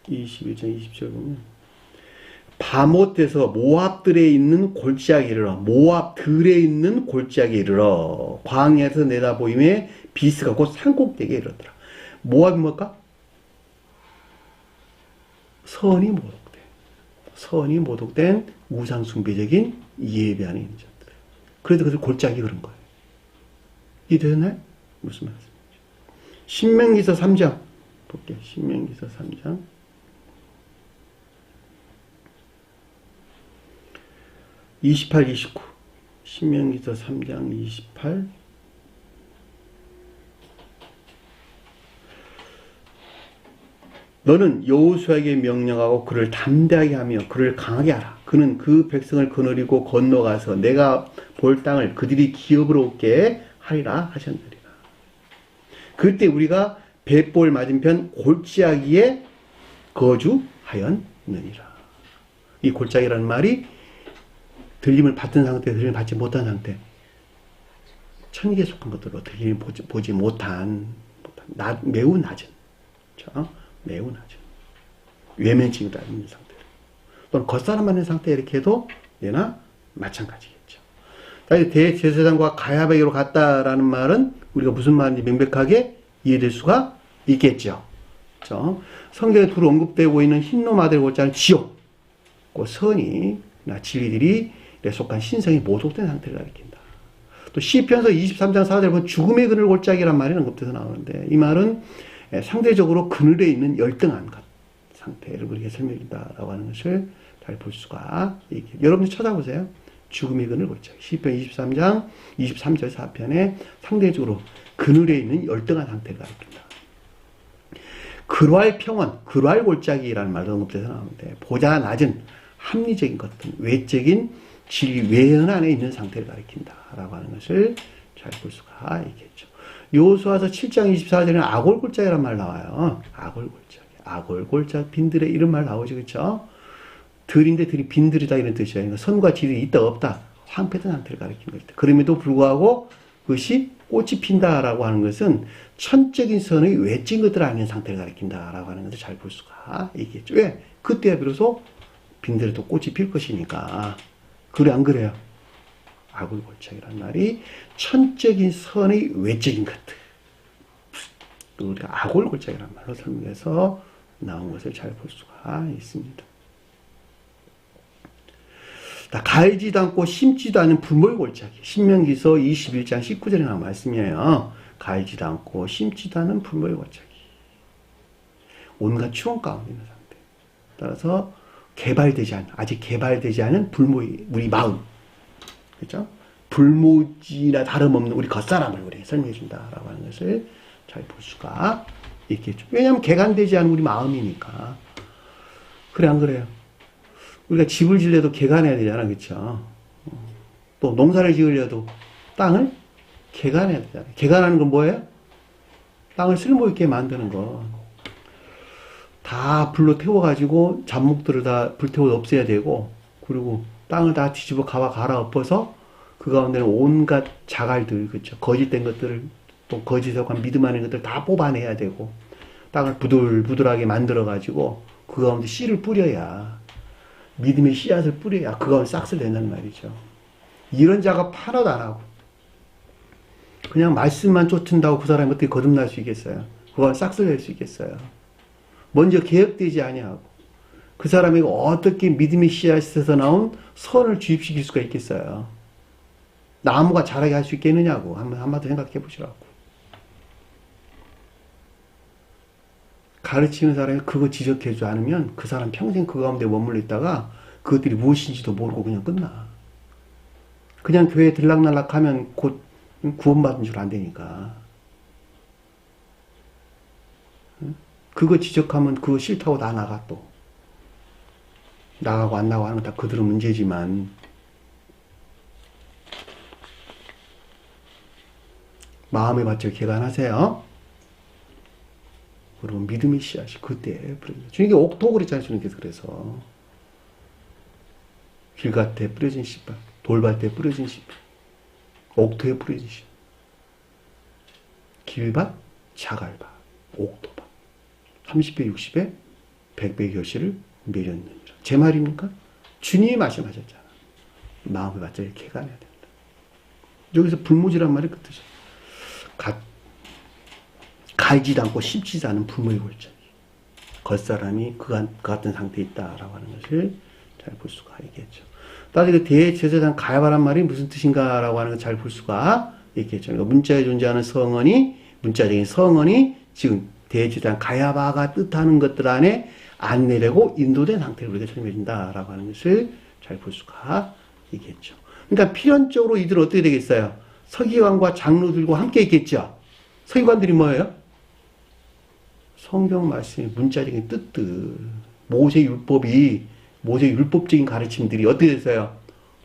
20절 보면 바못에서 모압들에 있는 골짜기에 이르러 모압들에 있는 골짜기에 이르러 광야에서 내다보임에 비스가 곧 산꼭대기에 이르더라. 모압이 뭘까? 선이 모독된 우상숭배적인 예배 안에 있는 자들. 그래도 그들 골짜기 그런 거예요. 이해되나요? 무슨 말씀이죠? 신명기서 3장 볼게요. 신명기서 3장 28, 29 신명기서 3장 28 너는 여호수아에게 명령하고 그를 담대하게 하며 그를 강하게 하라. 그는 그 백성을 거느리고 건너가서 내가 볼 땅을 그들이 기업으로 얻게 하리라 하셨느니라. 그때 우리가 벳볼 맞은편 골짜기에 거주하였느니라. 이 골짜기라는 말이 들림을 받던 상태, 들림을 받지 못한 상태. 천국에 속한 것들로 들림을 보지 못한 매우 낮은, 그렇죠? 매우 낮은 외면증이 있는 상태 또는 겉사람 맞는 상태 이렇게 해도 얘나 마찬가지겠죠. 대제사장과 가야베로 갔다라는 말은 우리가 무슨 말인지 명백하게 이해될 수가 있겠죠. 그렇죠? 성경에 두루 언급되고 있는 흰놈 아들 골짜기는 지옥, 그 선이나 진리들이 속한 신성이 모독된 상태를 가리킨다. 또 시편서 23장 4절에 보면 죽음의 그늘 골짜기란 말이 언급돼서 나오는데 이 말은 상대적으로 그늘에 있는 열등한 것 상태를 우리가 설명한다라고 하는 것을 잘 볼 수가 있겠죠. 여러분들 찾아보세요. 죽음의 그늘 골짜기 시편 23장 23절 4편에 상대적으로 그늘에 있는 열등한 상태를 가리킨다. 그랄 평원, 그랄 골짜기라는 말도 언급돼서 나오는데 보다 낮은 합리적인 것들, 외적인 진리 외연 안에 있는 상태를 가리킨다라고 하는 것을 잘 볼 수가 있겠죠. 여호수아서 7장 24절에는 아골골짜기란 말 나와요. 아골골짜기. 아골골짜기 빈들의 이런 말 나오죠. 그렇죠? 들인데 들이 빈들이다 이런 뜻이에요. 그러니까 선과 질이 있다 없다. 황폐된 상태를 가리키는 것이다. 그럼에도 불구하고 그것이 꽃이 핀다라고 하는 것은 천적인 선의 외적인 것들 아닌 상태를 가리킨다라고 하는 것을 잘 볼 수가 있겠죠. 왜? 그때야 비로소 빈들에도 꽃이 필 것이니까. 그래 안 그래요? 아골골짜기란 말이 천적인 선의 외적인 것들. 우리가 아골골짜기란 말로 설명해서 나온 것을 잘 볼 수가 있습니다. 갈지도 않고 심지도 않은 불몰골짜기. 신명기서 21장 19절에 나온 말씀이에요. 갈지도 않고 심지도 않은 불몰골짜기. 온갖 추원 가운데 있는 상태. 따라서 아직 개발되지 않은 우리 마음. 그죠? 불모지나 다름없는 우리 겉사람을 우리에게 설명해 준다라고 하는 것을 잘 볼 수가 있겠죠. 왜냐하면 개간되지 않은 우리 마음이니까. 그래 안 그래요? 우리가 집을 지려도 개간해야 되잖아. 그렇죠? 또 농사를 지으려도 땅을 개간해야 되잖아. 개간하는 건 뭐예요? 땅을 쓸모있게 만드는 거. 다 불로 태워가지고 잡목들을 다 불태워 없애야 되고, 그리고 땅을 다 뒤집어 갈아 엎어서 그 가운데는 온갖 자갈들, 그렇죠? 거짓된 것들을 또 거짓하고 믿음 아닌 것들 다 뽑아내야 되고, 땅을 부들부들하게 만들어가지고 그 가운데 씨를 뿌려야, 믿음의 씨앗을 뿌려야 그 가운데 싹을 낸다는 말이죠. 이런 작업 하나도 안 하고 그냥 말씀만 쫓은다고 그 사람이 어떻게 거듭날 수 있겠어요? 그 가운데 싹을 낼 수 있겠어요? 먼저 개혁되지 아니하고 그 사람에게 어떻게 믿음의 씨앗에서 나온 선을 주입시킬 수가 있겠어요? 나무가 자라게 할 수 있겠느냐고 한마디 생각해 보시라고. 가르치는 사람이 그거 지적해주지 않으면 그 사람 평생 그 가운데 머물러 있다가 그것들이 무엇인지도 모르고 그냥 끝나. 그냥 교회 들락날락하면 곧 구원받은 줄 안 되니까. 그거 지적하면 그거 싫다고 다 나가 또. 나가고 안 나가고 하는 건 다 그들은 문제지만 마음의 밭을 개간하세요. 그리고 믿음의 씨앗이 그때 뿌려져. 주님께 옥토 그랬잖아요. 주님께서 그래서 길갓에 뿌려진 씨앗, 돌밭에 뿌려진 씨앗, 옥토에 뿌려진 씨앗. 길밭, 자갈밭, 옥토밭. 30배, 60배, 100배의 결실을 맺었느니라. 제 말입니까? 주님이 말씀하셨잖아. 마음의 밭을 개간해야 된다. 여기서 불모지란 말이 그 뜻이야. 갈지도 않고 씹지도 않은 부모의 골짜기. 겉사람이 그 같은 상태에 있다라고 하는 것을 잘 볼 수가 있겠죠. 따라서 대제사장 가야바란 말이 무슨 뜻인가라고 하는 걸 잘 볼 수가 있겠죠. 그러니까 문자에 존재하는 성언이, 문자적인 성언이 지금 대제사장 가야바가 뜻하는 것들 안에 안내되고 인도된 상태를 우리가 설명해준다라고 하는 것을 잘 볼 수가 있겠죠. 그러니까 필연적으로 이들 어떻게 되겠어요? 서기관과 장로들과 함께 있겠죠. 서기관들이 뭐예요? 성경 말씀의 문자적인 뜻들, 모세 율법적인 가르침들이 어떻게 됐어요?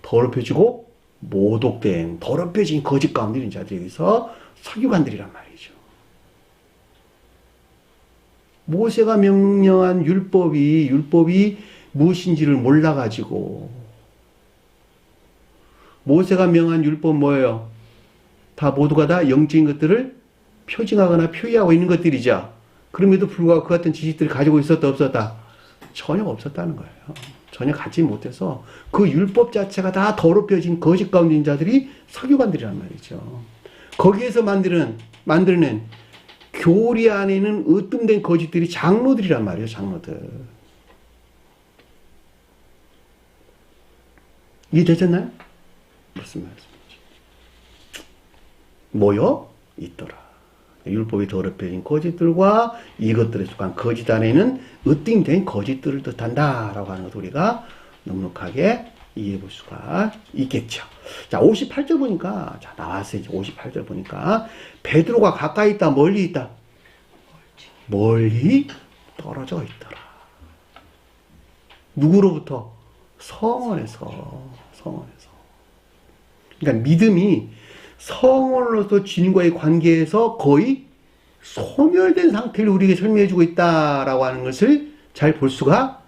더럽혀지고 모독된, 더럽혀진 거짓 가운데 있는 자들에 의해서 서기관들이란 말이죠. 모세가 명령한 율법이 무엇인지를 몰라가지고, 모세가 명한 율법 뭐예요? 다 모두가 다 영적인 것들을 표징하거나 표의하고 있는 것들이죠. 그럼에도 불구하고 그 같은 지식들을 가지고 있었다 없었다? 전혀 없었다는 거예요. 전혀 갖지 못해서 그 율법 자체가 다 더럽혀진 거짓 가운데 있는 자들이 서기관들이란 말이죠. 거기에서 만들어낸 교리 안에는 으뜸된 거짓들이 장로들이란 말이에요. 장로들. 이해되셨나요? 무슨 말씀이죠? 모여 있더라. 율법이 더럽혀진 거짓들과 이것들에 속한 거짓 안에는 으뜸된 거짓들을 뜻한다라고 하는 것을 우리가 넉넉하게 이해해 볼 수가 있겠죠. 자, 58절 보니까, 자, 나왔어요. 이제 58절 보니까, 베드로가 가까이 있다, 멀리 있다? 멀리 떨어져 있더라. 누구로부터? 성원에서. 그러니까 믿음이 성원으로서 주님과의 관계에서 거의 소멸된 상태를 우리에게 설명해주고 있다라고 하는 것을 잘 볼 수가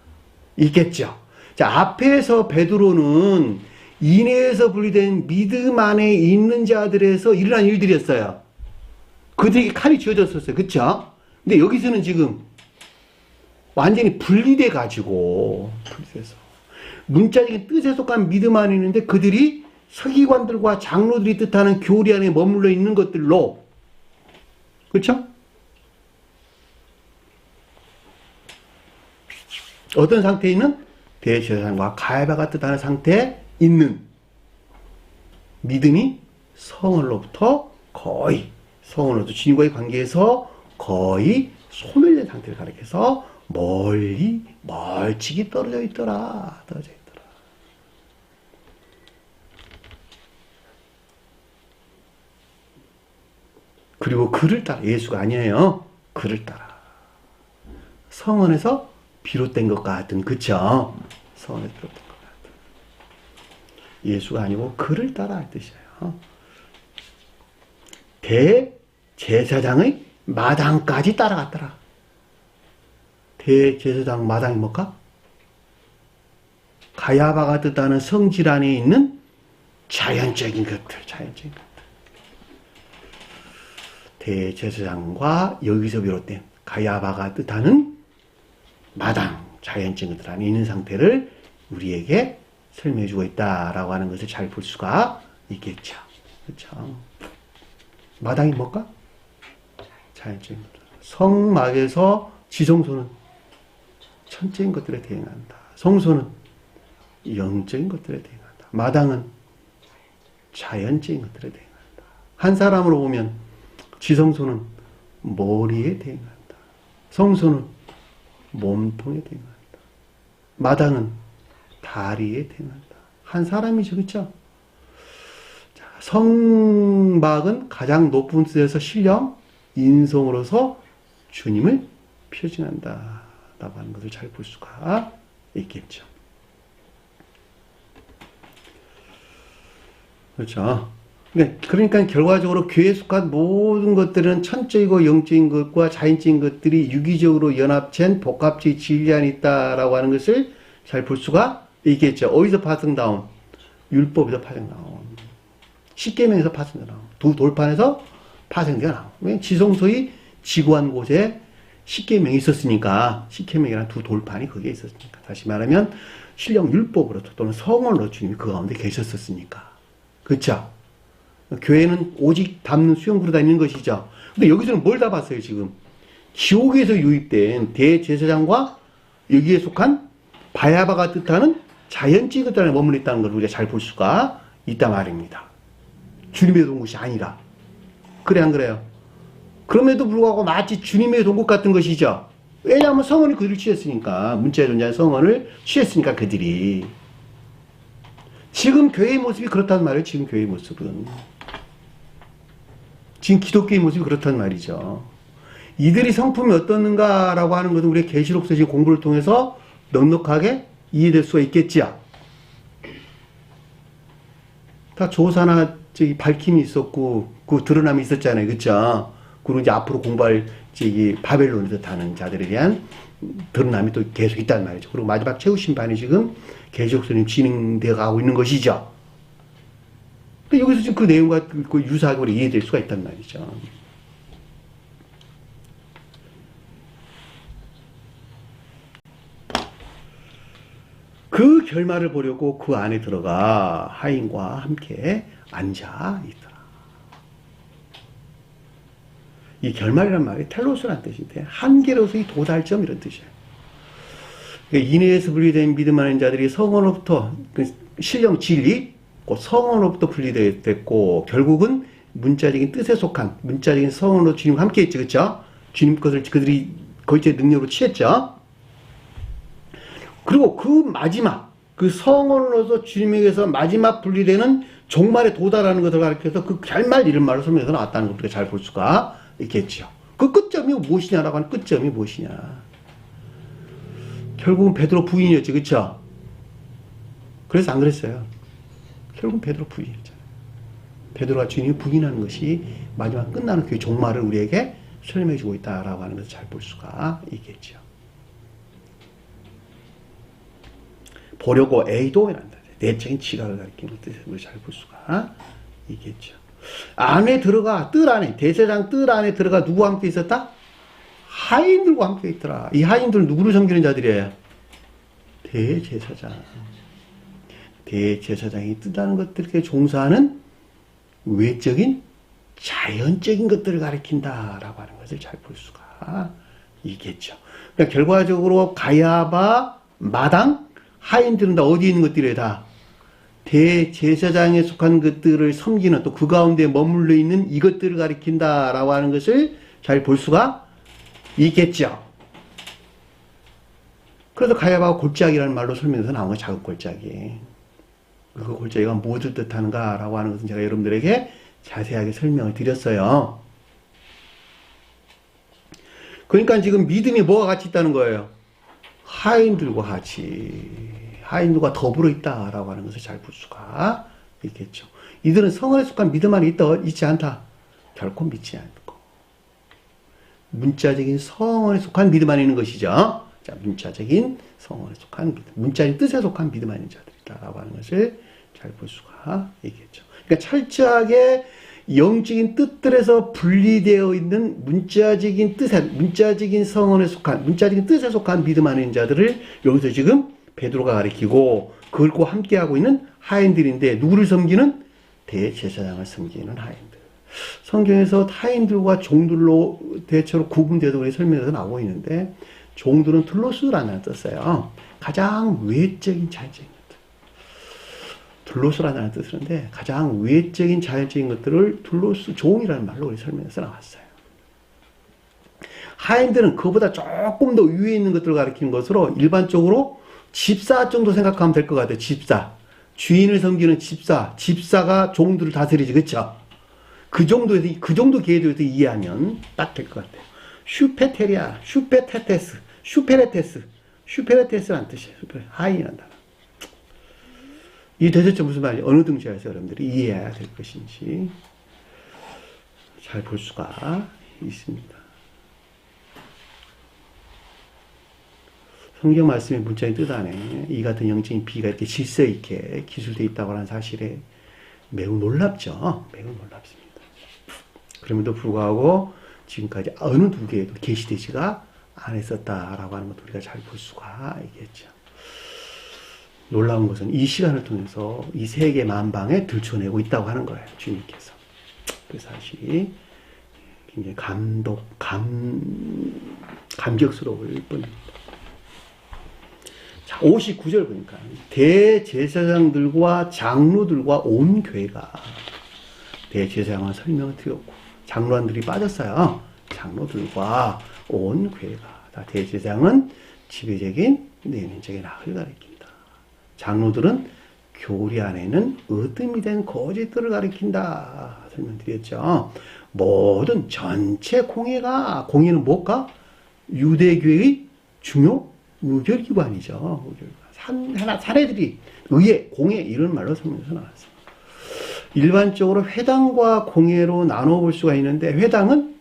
있겠죠. 자, 앞에서 베드로는 인해에서 분리된 믿음 안에 있는 자들에서 일어난 일들이었어요. 그들에게 칼이 쥐어졌었어요. 그쵸? 근데 여기서는 지금 완전히 분리돼 가지고, 문자적인 뜻에 속한 믿음 안에 있는데 그들이 서기관들과 장로들이 뜻하는 교리 안에 머물러 있는 것들로, 그렇죠? 어떤 상태에 있는? 대제사장과 가야바가 뜻하는 상태에 있는 믿음이 성원으로부터 거의, 성원으로부터 주님과의 관계에서 거의 소멸된 상태를 가리켜서 멀찍이 떨어져 있더라. 그리고 그를 따라, 예수가 아니에요. 그를 따라. 성원에서 비롯된 것 같은, 그쵸? 성원에서 비롯된 것 같은. 예수가 아니고 그를 따라 할 뜻이에요. 대제사장의 마당까지 따라갔더라. 대제사장 마당이 뭘까? 가야바가 뜻하는 성질 안에 있는 자연적인 것들. 대제사장과 여기서 비롯된 가야바가 뜻하는 마당, 자연적인 것들 안에 있는 상태를 우리에게 설명해주고 있다라고 하는 것을 잘 볼 수가 있겠죠. 그렇죠? 마당이 뭘까? 자연적인 것들. 성막에서 지성소는 천적인 것들에 대응한다. 성소는 영적인 것들에 대응한다. 마당은 자연적인 것들에 대응한다. 한 사람으로 보면 지성소는 머리에 대응한다. 성소는 몸통에 대응한다. 마당은 다리에 대응한다. 한 사람이죠. 그렇죠? 자, 성막은 가장 높은 곳에서 신령, 인성으로서 주님을 표징한다 라고 하는 것을 잘 볼 수가 있겠죠. 그렇죠. 그러니까 결과적으로 교회에 속한 모든 것들은 천적이고 영적인 것과 자연적인 것들이 유기적으로 연합된 복합적인 진리 안에 있다라고 하는 것을 잘 볼 수가 있겠죠. 어디서 파생나온? 율법에서 파생나온. 십계명에서 파생나온. 두 돌판에서 파생되어 나온. 왜냐면 지성소의 지구한 곳에 십계명이 있었으니까, 십계명이라는 두 돌판이 거기에 있었으니까. 다시 말하면 신령 율법으로 또는 성원으로 주님이 그 가운데 계셨었으니까. 그렇죠? 교회는 오직 담는 수용구로 다니는 것이죠. 근데 여기서는 뭘 담았어요, 지금? 지옥에서 유입된 대제사장과 여기에 속한 바야바가 뜻하는 자연적인 것 안에 머물러 있다는 걸 우리가 잘 볼 수가 있단 말입니다. 주님의 돈 것이 아니라. 그래, 안 그래요? 그럼에도 불구하고 마치 주님의 돈 것 같은 것이죠. 왜냐하면 성원이 그들을 취했으니까. 문자의 존재한 성원을 취했으니까 그들이. 지금 교회의 모습이 그렇단 말이에요. 지금 교회의 모습은. 지금 기독교의 모습이 그렇단 말이죠. 이들이 성품이 어떻는가라고 하는 것은 우리의 계시록서 지금 공부를 통해서 넉넉하게 이해될 수가 있겠지요. 다 조사나 저기 밝힘이 있었고 그 드러남이 있었잖아요. 그렇죠? 그리고 이제 앞으로 공부할 저기 바벨론에서 타는 자들에 대한 드러남이 또 계속 있단 말이죠. 그리고 마지막 최후 심판이 지금 계시록서는 진행되어 가고 있는 것이죠. 여기서 지금 그 내용과 그 유사하게 우리 이해될 수가 있단 말이죠. 그 결말을 보려고 그 안에 들어가 하인과 함께 앉아 있더라. 이 결말이란 말이 텔로스라는 뜻인데 한계로서의 도달점 이런 뜻이에요. 그러니까 인해에서 분리된 믿음하는 자들이 성원으로부터 신령 진리, 성원으로부터 분리됐고 결국은 문자적인 뜻에 속한 문자적인 성원으로 주님과 함께 했죠. 그렇죠? 주님 것을 그들이 거기에 능력으로 취했죠. 그리고 그 마지막 그 성원으로서 주님에게서 마지막 분리되는 종말에 도달하는 것을 가리켜서 그 결말 이런 말로 설명해서 나왔다는 걸 우리가 잘 볼 수가 있겠죠. 그 끝점이 무엇이냐라고 하는 끝점이 무엇이냐. 결국은 베드로 부인이었지. 그렇죠? 그래서 안 그랬어요. 결국은 베드로 부인이었잖아요. 베드로가 주님이 부인하는 것이 마지막 끝나는 그 종말을 우리에게 설명해 주고 있다라고 하는 것을 잘 볼 수가 있겠죠. 보려고 애도해란다. 내적인 지각을 가리키는 뜻을 잘 볼 수가 있겠죠. 안에 들어가, 뜰 안에, 대제사장 뜰 안에 들어가 누구와 함께 있었다? 하인들과 함께 있더라. 이 하인들은 누구를 섬기는 자들이에요? 대제사장. 대제사장이 뜻하는 것들에게 종사하는 외적인 자연적인 것들을 가리킨다라고 하는 것을 잘 볼 수가 있겠죠. 그러니까 결과적으로 가야바, 마당, 하인들은 다 어디 있는 것들이에요? 다 대제사장에 속한 것들을 섬기는 또 그 가운데 머물러 있는 이것들을 가리킨다라고 하는 것을 잘 볼 수가 있겠죠. 그래서 가야바가 골짜기라는 말로 설명해서 나온 거 작은 골짜기. 그 골짜기가 무엇을 뜻하는가라고 하는 것은 제가 여러분들에게 자세하게 설명을 드렸어요. 그러니까 지금 믿음이 뭐가 같이 있다는 거예요? 하인들과 같이, 하인들과 더불어 있다라고 하는 것을 잘 볼 수가 있겠죠. 이들은 성원에 속한 믿음 안에 있지 않다. 결코 믿지 않고. 문자적인 성원에 속한 믿음 안에 있는 것이죠. 자, 문자적인 성원에 속한 믿음, 문자적인 뜻에 속한 믿음 안에 있는 자들이다라고 하는 것을 잘 볼 수가 있겠죠. 그러니까 철저하게 영적인 뜻들에서 분리되어 있는 문자적인 뜻에, 문자적인 성원에 속한, 문자적인 뜻에 속한 믿음 안에 있는 자들을 여기서 지금 베드로가 가리키고 그들과 함께하고 있는 하인들인데 누구를 섬기는? 대제사장을 섬기는 하인들. 성경에서 하인들과 종들로 대체로 구분되도록 설명해서 나오고 있는데 종들은 둘로스라는 뜻을 써요. 가장 외적인 자연적인 것들. 둘로스라는 뜻을 쓰는데 가장 외적인 자연적인 것들을 둘로스 종이라는 말로 설명해서 나왔어요. 하인들은 그보다 조금 더 위에 있는 것들을 가리키는 것으로 일반적으로 집사 정도 생각하면 될 것 같아요. 집사. 주인을 섬기는 집사. 집사가 종들을 다스리지. 그렇죠? 그 정도 계도에서 이해하면 딱 될 것 같아요. 슈페레테스란 뜻이에요. 하이라는 단어. 이 도대체 무슨 말이에요? 어느 등지에서 여러분들이 이해해야 될 것인지 잘 볼 수가 있습니다. 성경 말씀의 문자의 뜻 안에 이 같은 영적인 비가 이렇게 질서 있게 기술되어 있다고 하는 사실에 매우 놀랍죠. 매우 놀랍습니다. 그럼에도 불구하고 지금까지 어느 두 개에도 계시되지가 않았었다라고 하는 것도 우리가 잘 볼 수가 있겠죠. 놀라운 것은 이 시간을 통해서 이 세계 만방에 들춰내고 있다고 하는 거예요. 주님께서. 그 사실이 굉장히 감격스러울 뿐입니다. 자, 59절 보니까 대제사장들과 장로들과 온 교회가 대제사장은 설명을 드렸고 장로들이 빠졌어요. 장로들과 온 교회가 다 대제사장은 지배적인 내면적인 악을 가리킨다. 장로들은 교리 안에는 으뜸이 된 거짓들을 가리킨다. 설명드렸죠. 모든 전체 공예는 뭘까? 유대교의 중요 의결기관이죠. 사례들이 의회, 공예 이런 말로 설명해서 나왔습니다. 일반적으로 회당과 공예로 나눠볼 수가 있는데 회당은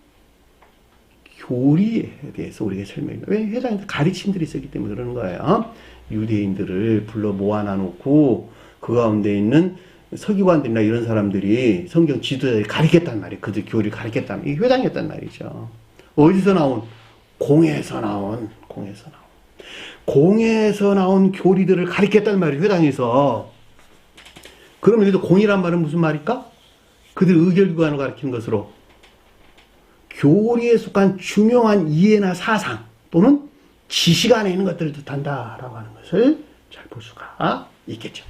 교리에 대해서 우리가 설명해요. 왜? 회당에서 가르침들이 있었기 때문에 그러는 거예요. 유대인들을 불러 모아놔 놓고 그 가운데 있는 서기관들이나 이런 사람들이 성경 지도자들이 가르쳤단 말이에요. 그들 교리를 가르쳤단 말이에요. 이게 회당이었단 말이죠. 어디서 나온? 공예에서 나온 교리들을 가르쳤단 말이에요. 회당에서. 그러면 여기서 공이란 말은 무슨 말일까? 그들 의결기관을 가리키는 것으로 교리에 속한 중요한 이해나 사상 또는 지식 안에 있는 것들을 뜻한다라고 하는 것을 잘 볼 수가 있겠죠.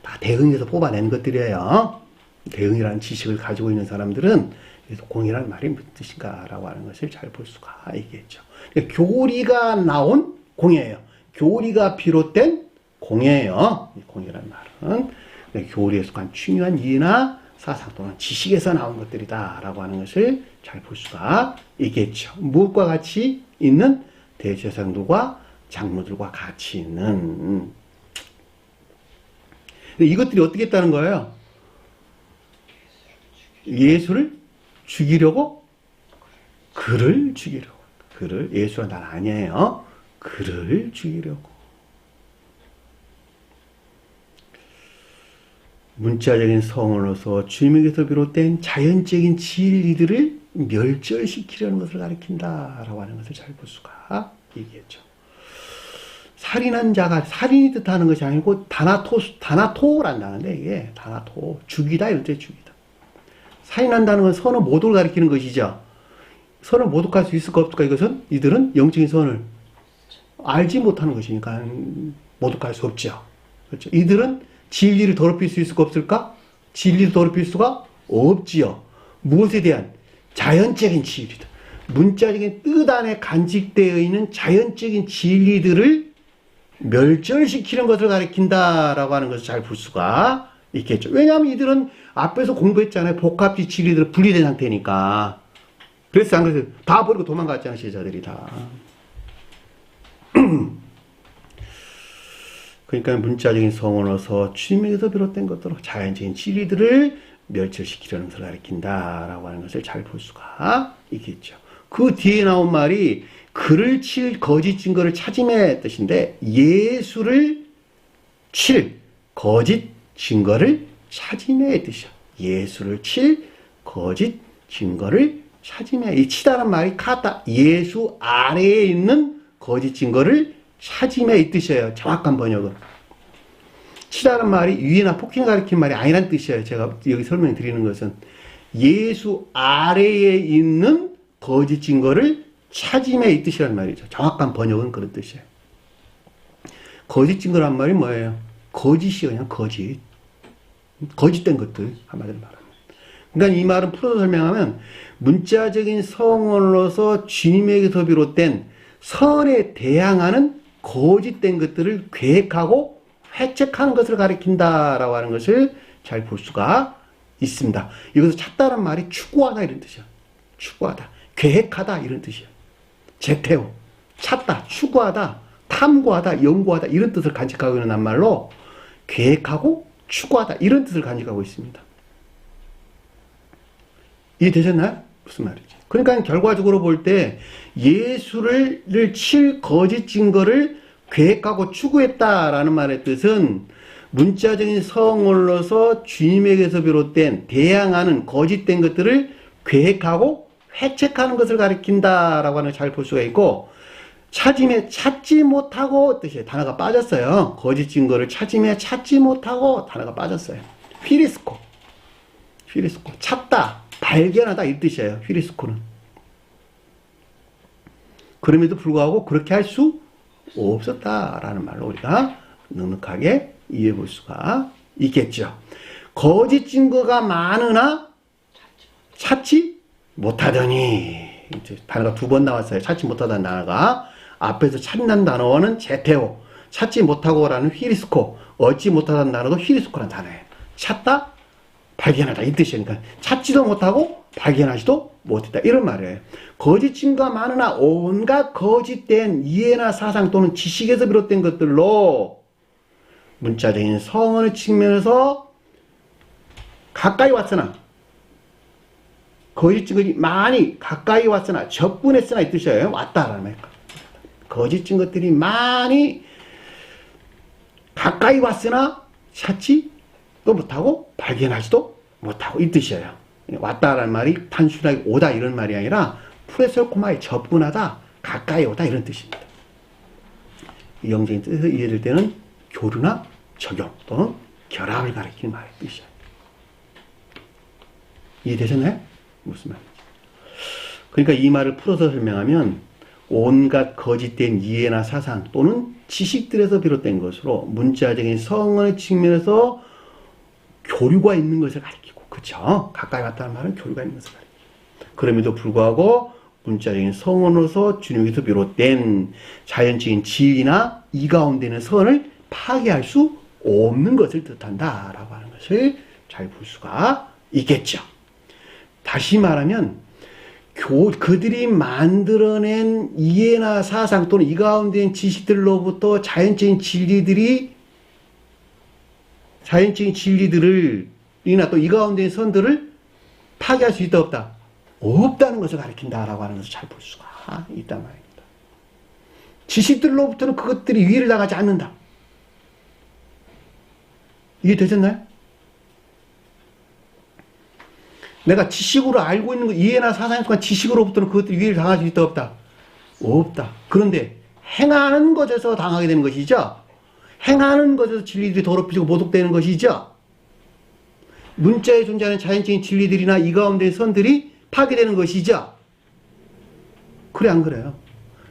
다 대응에서 뽑아낸 것들이에요. 대응이라는 지식을 가지고 있는 사람들은 그래서 공이라는 말이 무슨 뜻인가라고 하는 것을 잘 볼 수가 있겠죠. 그러니까 교리가 나온 공예예요. 교리가 비롯된 공예예요. 공이라는 말은 교리에 속한 중요한 이해나 사상 또는 지식에서 나온 것들이다라고 하는 것을 잘 볼 수가 있겠죠. 무엇과 같이 있는 대제사장들과 장로들과 같이 있는. 이것들이 어떻게 했다는 거예요? 예수를 죽이려고? 그를 죽이려고. 예수가 난 아니에요. 그를 죽이려고. 문자적인 성으로서 주님에게서 비롯된 자연적인 진리들을 멸절시키려는 것을 가리킨다라고 하는 것을 잘 볼 수가 있겠죠. 살인한 자가 살인이 뜻하는 것이 아니고 다나토란다는데 이게 다나토 죽이다 이럴 때 죽이다. 살인한다는 건 선을 모독을 가리키는 것이죠. 선을 모독할 수 있을까 없을까? 이것은 이들은 영적인 선을 알지 못하는 것이니까 모독할 수 없죠. 그렇죠. 이들은 진리를 더럽힐 수 있을까 없을까? 진리를 더럽힐 수가 없지요. 무엇에 대한? 자연적인 진리들. 문자적인 뜻 안에 간직되어 있는 자연적인 진리들을 멸절시키는 것을 가리킨다라고 하는 것을 잘 볼 수가 있겠죠. 왜냐하면 이들은 앞에서 공부했잖아요. 복합지 진리들은 분리된 상태니까. 그래서 안 그래서 다 버리고 도망갔잖아요. 제자들이 다. 그러니까 문자적인 성언어서 주님에게서 비롯된 것들로 자연적인 진리들을 멸절시키려는 것을 가리킨다라고 하는 것을 잘 볼 수가 있겠죠. 그 뒤에 나온 말이 그를 칠 거짓 증거를 찾음의 뜻인데 예수를 칠 거짓 증거를 찾음의 뜻이야. 예수를 칠 거짓 증거를 찾음의 이 치다란 말이 카타 예수 아래에 있는 거짓 증거를 찾음의 뜻이에요. 정확한 번역은. 치다란 말이 위에나 폭행을 가리키는 말이 아니란 뜻이에요. 제가 여기 설명드리는 것은 예수 아래에 있는 거짓 증거를 찾음의 이 뜻이란 말이죠. 정확한 번역은 그런 뜻이에요. 거짓 증거란 말이 뭐예요? 거짓이요. 그냥 거짓. 거짓된 것들. 한마디로 말하면. 그러니까 이 말은 풀어서 설명하면 문자적인 성언으로서 주님에게서 비롯된 선에 대항하는 거짓된 것들을 계획하고 회책하는 것을 가리킨다라고 하는 것을 잘 볼 수가 있습니다. 이것을 찾다란 말이 추구하다 이런 뜻이야. 추구하다. 계획하다 이런 뜻이에요. 제테오, 찾다, 추구하다, 탐구하다, 연구하다 이런 뜻을 간직하고 있는 낱말로 계획하고 추구하다 이런 뜻을 간직하고 있습니다. 이해되셨나요? 무슨 말이지? 그러니까 결과적으로 볼 때 예수를 칠 거짓 증거를 계획하고 추구했다라는 말의 뜻은 문자적인 성언로서 주님에게서 비롯된 대항하는 거짓된 것들을 계획하고 회책하는 것을 가리킨다라고 하는 걸 잘 볼 수가 있고, 찾음에 찾지 못하고 뜻이에요. 단어가 빠졌어요. 거짓 증거를 찾음에 찾지 못하고 단어가 빠졌어요. 휘리스코, 찾다, 발견하다 이 뜻이에요. 휘리스코는. 그럼에도 불구하고 그렇게 할 수 없었다라는 말로 우리가 넉넉하게 이해해 볼 수가 있겠죠. 거짓 증거가 많으나 찾지 못하더니, 이제 단어가 두 번 나왔어요. 찾지 못하다는 단어가. 앞에서 찾는 단어는 제테오, 찾지 못하고라는 휘리스코, 얻지 못하다는 단어도 휘리스코라는 단어예요. 찾다, 발견하다 이 뜻이에요. 그러니까 찾지도 못하고 발견하지도 못했다 이런 말이에요. 거짓 증거가 많으나 온갖 거짓된 이해나 사상 또는 지식에서 비롯된 것들로 문자적인 성언의 측면에서 가까이 왔으나, 거짓 증거들이 많이 가까이 왔으나 접근했으나 이 뜻이에요. 왔다라는 말이에요. 거짓 증거들이 많이 가까이 왔으나 찾지도 못하고 발견하지도 못하고 이 뜻이에요. 왔다라는 말이 단순하게 오다 이런 말이 아니라 프레설코마에 접근하다, 가까이 오다 이런 뜻입니다. 이 영적인 뜻에서 이해될 때는 교류나 적용 또는 결합을 가리키는 말의 뜻이에요. 이해되셨나요? 무슨 말인지. 그러니까 이 말을 풀어서 설명하면 온갖 거짓된 이해나 사상 또는 지식들에서 비롯된 것으로 문자적인 성언의 측면에서 교류가 있는 것을 가리키고, 그렇죠? 가까이 왔다는 말은 교류가 있는 것을 가리키고, 그럼에도 불구하고 문자적인 성언으로서 주님에게서 비롯된 자연적인 진리나 이 가운데는 선을 파괴할 수 없는 것을 뜻한다라고 하는 것을 잘 볼 수가 있겠죠. 다시 말하면 그들이 만들어낸 이해나 사상 또는 이 가운데인 지식들로부터 자연적인 진리들이나 또 이 가운데인 선들을 파괴할 수 있다 없다? 없다는 것을 가리킨다라고 하는 것을 잘 볼 수가 있단 말입니다. 지식들로부터는 그것들이 위해를 당하지 않는다. 이게 되셨나요? 내가 지식으로 알고 있는 것, 이해나 사상에 속한 지식으로부터는 그것들이 위해를 당할 수 있다 없다? 없다. 그런데 행하는 것에서 당하게 되는 것이죠. 행하는 것에서 진리들이 더럽혀지고 모독되는 것이죠. 문자에 존재하는 자연적인 진리들이나 이 가운데의 선들이 파괴되는 것이죠. 그래 안 그래요?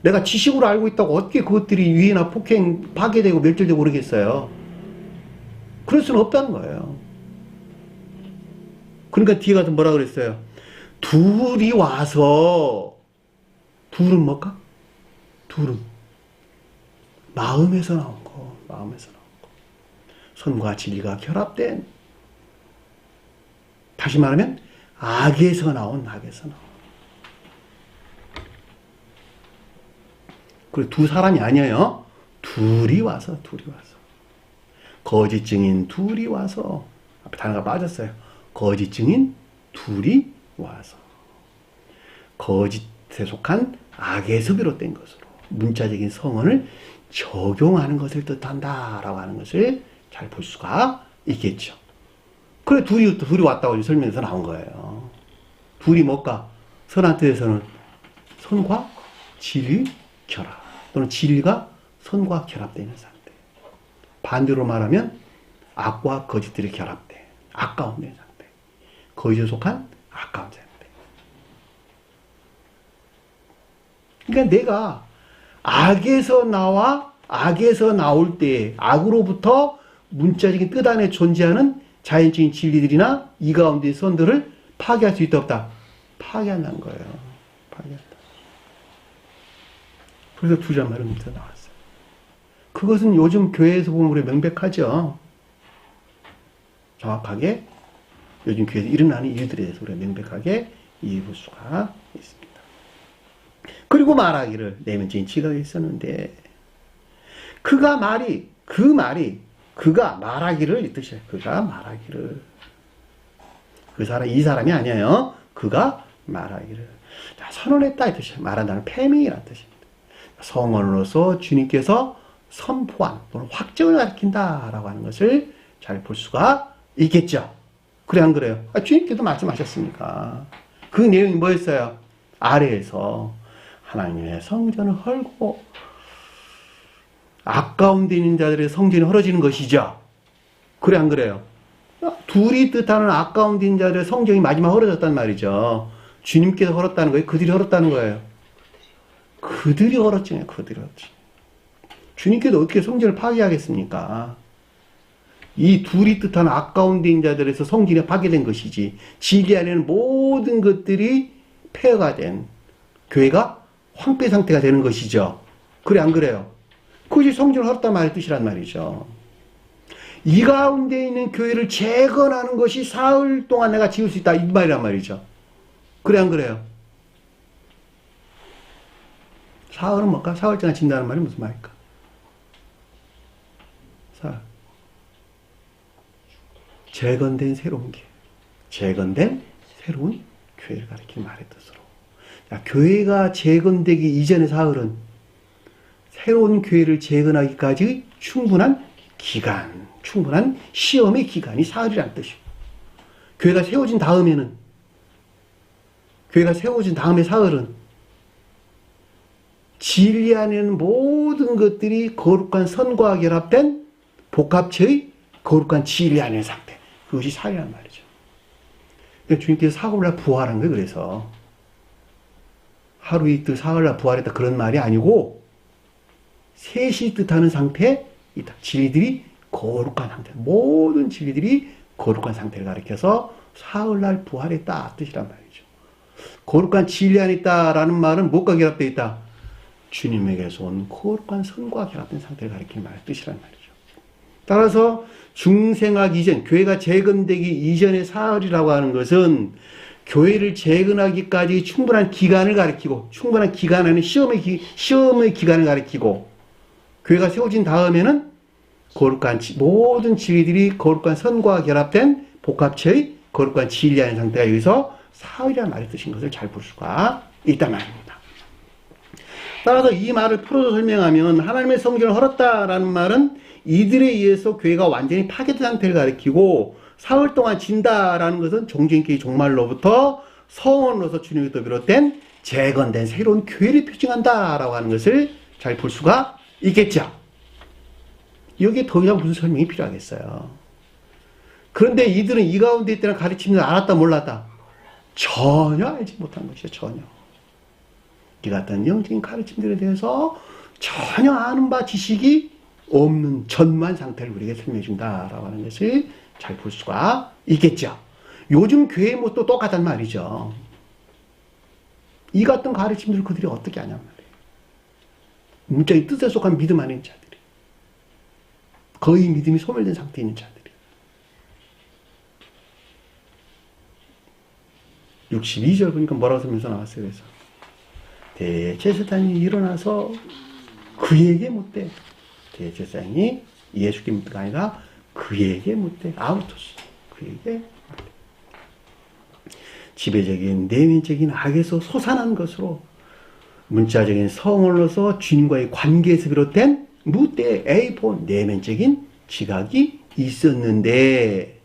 내가 지식으로 알고 있다고 어떻게 그것들이 위해나 폭행, 파괴되고 멸절되고 그러겠어요? 그럴 수는 없다는 거예요. 그러니까 뒤에 가서 뭐라 그랬어요? 둘이 와서, 둘은 뭘까? 둘은 마음에서 나온 거, 마음에서 나온 거. 선과 진리가 결합된, 다시 말하면 악에서 나온. 그리고 두 사람이 아니에요. 둘이 와서. 거짓 증인 둘이 와서. 앞에 단어가 빠졌어요. 거짓 증인 둘이 와서. 거짓에 속한 악에서 비롯된 것으로 문자적인 성언을 적용하는 것을 뜻한다라고 하는 것을 잘 볼 수가 있겠죠. 그래 둘이 왔다고 설명에서 나온 거예요. 둘이 뭘까? 선한 뜻에서는 선과 진리 결합, 또는 진리가 선과 결합되는 상태. 반대로 말하면 악과 거짓들이 결합돼 악 가운데 있는 상태. 거짓에 속한 악 가운데 상태. 그러니까 내가 악에서 나올 때 악으로부터 문자적인 뜻 안에 존재하는 자연적인 진리들이나 이 가운데의 선들을 파괴할 수 있다 없다? 파괴한다는 거예요. 파괴한다. 그래서 둘이란 말은 밑에 나왔어요. 그것은 요즘 교회에서 보면 우리 명백하죠. 정확하게 요즘 교회에서 일어나는 일들에 대해서 우리가 명백하게 이해해 볼 수가 있습니다. 그리고 말하기를 내면적인 지각이 있었는데 그가 말하기를 이 뜻이에요. 그가 말하기를 이 사람이 아니에요. 그가 말하기를 자, 선언했다 이 뜻이에요. 말한다는 패밍이라는 뜻입니다. 성언으로서 주님께서 선포한 또는 확정을 가리킨다라고 하는 것을 잘 볼 수가 있겠죠. 그래 안 그래요? 주님께서 말씀하셨으니까. 그 내용이 뭐였어요? 아래에서 하나님의 성전을 헐고 아까운 데 있는 자들의 성전이 헐어지는 것이죠. 그래 안 그래요? 둘이 뜻하는 아까운 데 있는 자들의 성전이 마지막 헐어졌단 말이죠. 주님께서 헐었다는 거예요? 그들이 헐었다는 거예요? 그들이 헐었지. 그들이 헐었지. 주님께서 어떻게 성전을 파괴하겠습니까? 이 둘이 뜻하는 아까운 데 있는 자들에서 성전이 파괴된 것이지 진리 안에는 모든 것들이 폐허가 된 교회가 황폐 상태가 되는 것이죠. 그래 안 그래요? 그것이 성전을 헐었단 말의 뜻이란 말이죠. 이 가운데 있는 교회를 재건하는 것이 사흘 동안 내가 지을 수 있다 이 말이란 말이죠. 그래 안 그래요? 사흘은 뭘까? 사흘째나 진다는 말이 무슨 말일까? 사흘. 재건된 새로운 교회. 재건된 새로운 교회를 가리키는 말의 뜻으로. 자, 교회가 재건되기 이전의 사흘은 새로운 교회를 재건하기까지 충분한 기간, 충분한 시험의 기간이 사흘이라는 뜻이고, 교회가 세워진 다음에 사흘은 진리 안에는 모든 것들이 거룩한 선과 결합된 복합체의 거룩한 진리 안의 상태. 그것이 사흘이란 말이죠. 그러니까 주님께서 사흘날 부활한 거예요. 그래서 하루 이틀 사흘날 부활했다 그런 말이 아니고 셋이 뜻하는 상태에 있다. 진리들이 거룩한 상태. 모든 진리들이 거룩한 상태를 가리켜서 사흘날 부활했다 뜻이란 말이죠. 거룩한 진리 안에 있다라는 말은 무엇과 결합되어 있다? 주님에게서 온 거룩한 선과 결합된 상태를 가리키는 말의 뜻이란 말이죠. 따라서 중생학 이전, 교회가 재건되기 이전의 사흘이라고 하는 것은 교회를 재건하기까지 충분한 기간을 가리키고, 충분한 기간 안에 시험의 기간을 가리키고, 교회가 세워진 다음에는 거룩한 모든 진리들이 거룩한 선과 결합된 복합체의 거룩한 진리 안의 상태가 여기서 사흘이라는 말의 뜻인 것을 잘 볼 수가 있단 말입니다. 따라서 이 말을 풀어서 설명하면 하나님의 성전을 헐었다라는 말은 이들에 의해서 교회가 완전히 파괴된 상태를 가리키고 사흘 동안 진다라는 것은 종전기의 종말로부터 성원으로서 주님으로부터 비롯된 재건된 새로운 교회를 표징한다라고 하는 것을 잘 볼 수가 있겠죠. 여기에 더 이상 무슨 설명이 필요하겠어요. 그런데 이들은 이 가운데 있다는 가르침을 알았다 몰랐다? 전혀 알지 못한 것이죠. 전혀. 이 같은 영적인 가르침들에 대해서 전혀 아는 바 지식이 없는 전무한 상태를 우리에게 설명해 준다라고 하는 것을 잘 볼 수가 있겠죠. 요즘 교회의 모습도 똑같단 말이죠. 이 같은 가르침들을 그들이 어떻게 하냔 말이에요. 문자의 뜻에 속한 믿음 안에 있는 자들이. 거의 믿음이 소멸된 상태에 있는 자들이. 62절 보니까 뭐라고 설명서 나왔어요. 그래서 대제사장이 일어나서 그에게 묻되, 대제사장이 예수께 묻다가 아니라 그에게 묻되, 아우토스, 그에게 묻되. 지배적인 내면적인 악에서 솟아난 것으로 문자적인 성원으로서 주님과의 관계에서 비롯된 묻되 에이폰 내면적인 지각이 있었는데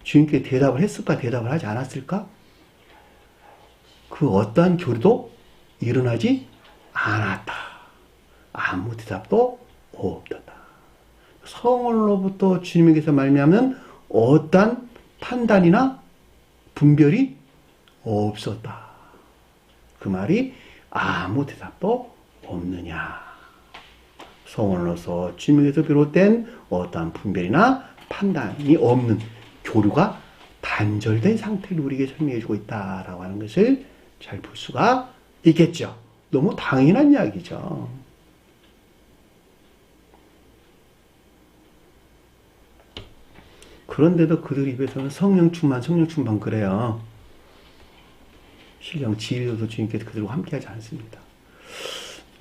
주님께 대답을 했을까 대답을 하지 않았을까? 그 어떠한 교류도 일어나지 않았다. 아무 대답도 없었다. 성원으로부터 주님에게서 말미암은 어떠한 판단이나 분별이 없었다. 그 말이 아무 대답도 없느냐. 성원으로서 주님에게서 비롯된 어떠한 분별이나 판단이 없는 교류가 단절된 상태를 우리에게 설명해주고 있다라고 하는 것을 잘 볼 수가 있겠죠. 너무 당연한 이야기죠. 그런데도 그들 입에서는 성령 충만 그래요. 신령 지위로서 주님께서 그들과 함께하지 않습니다.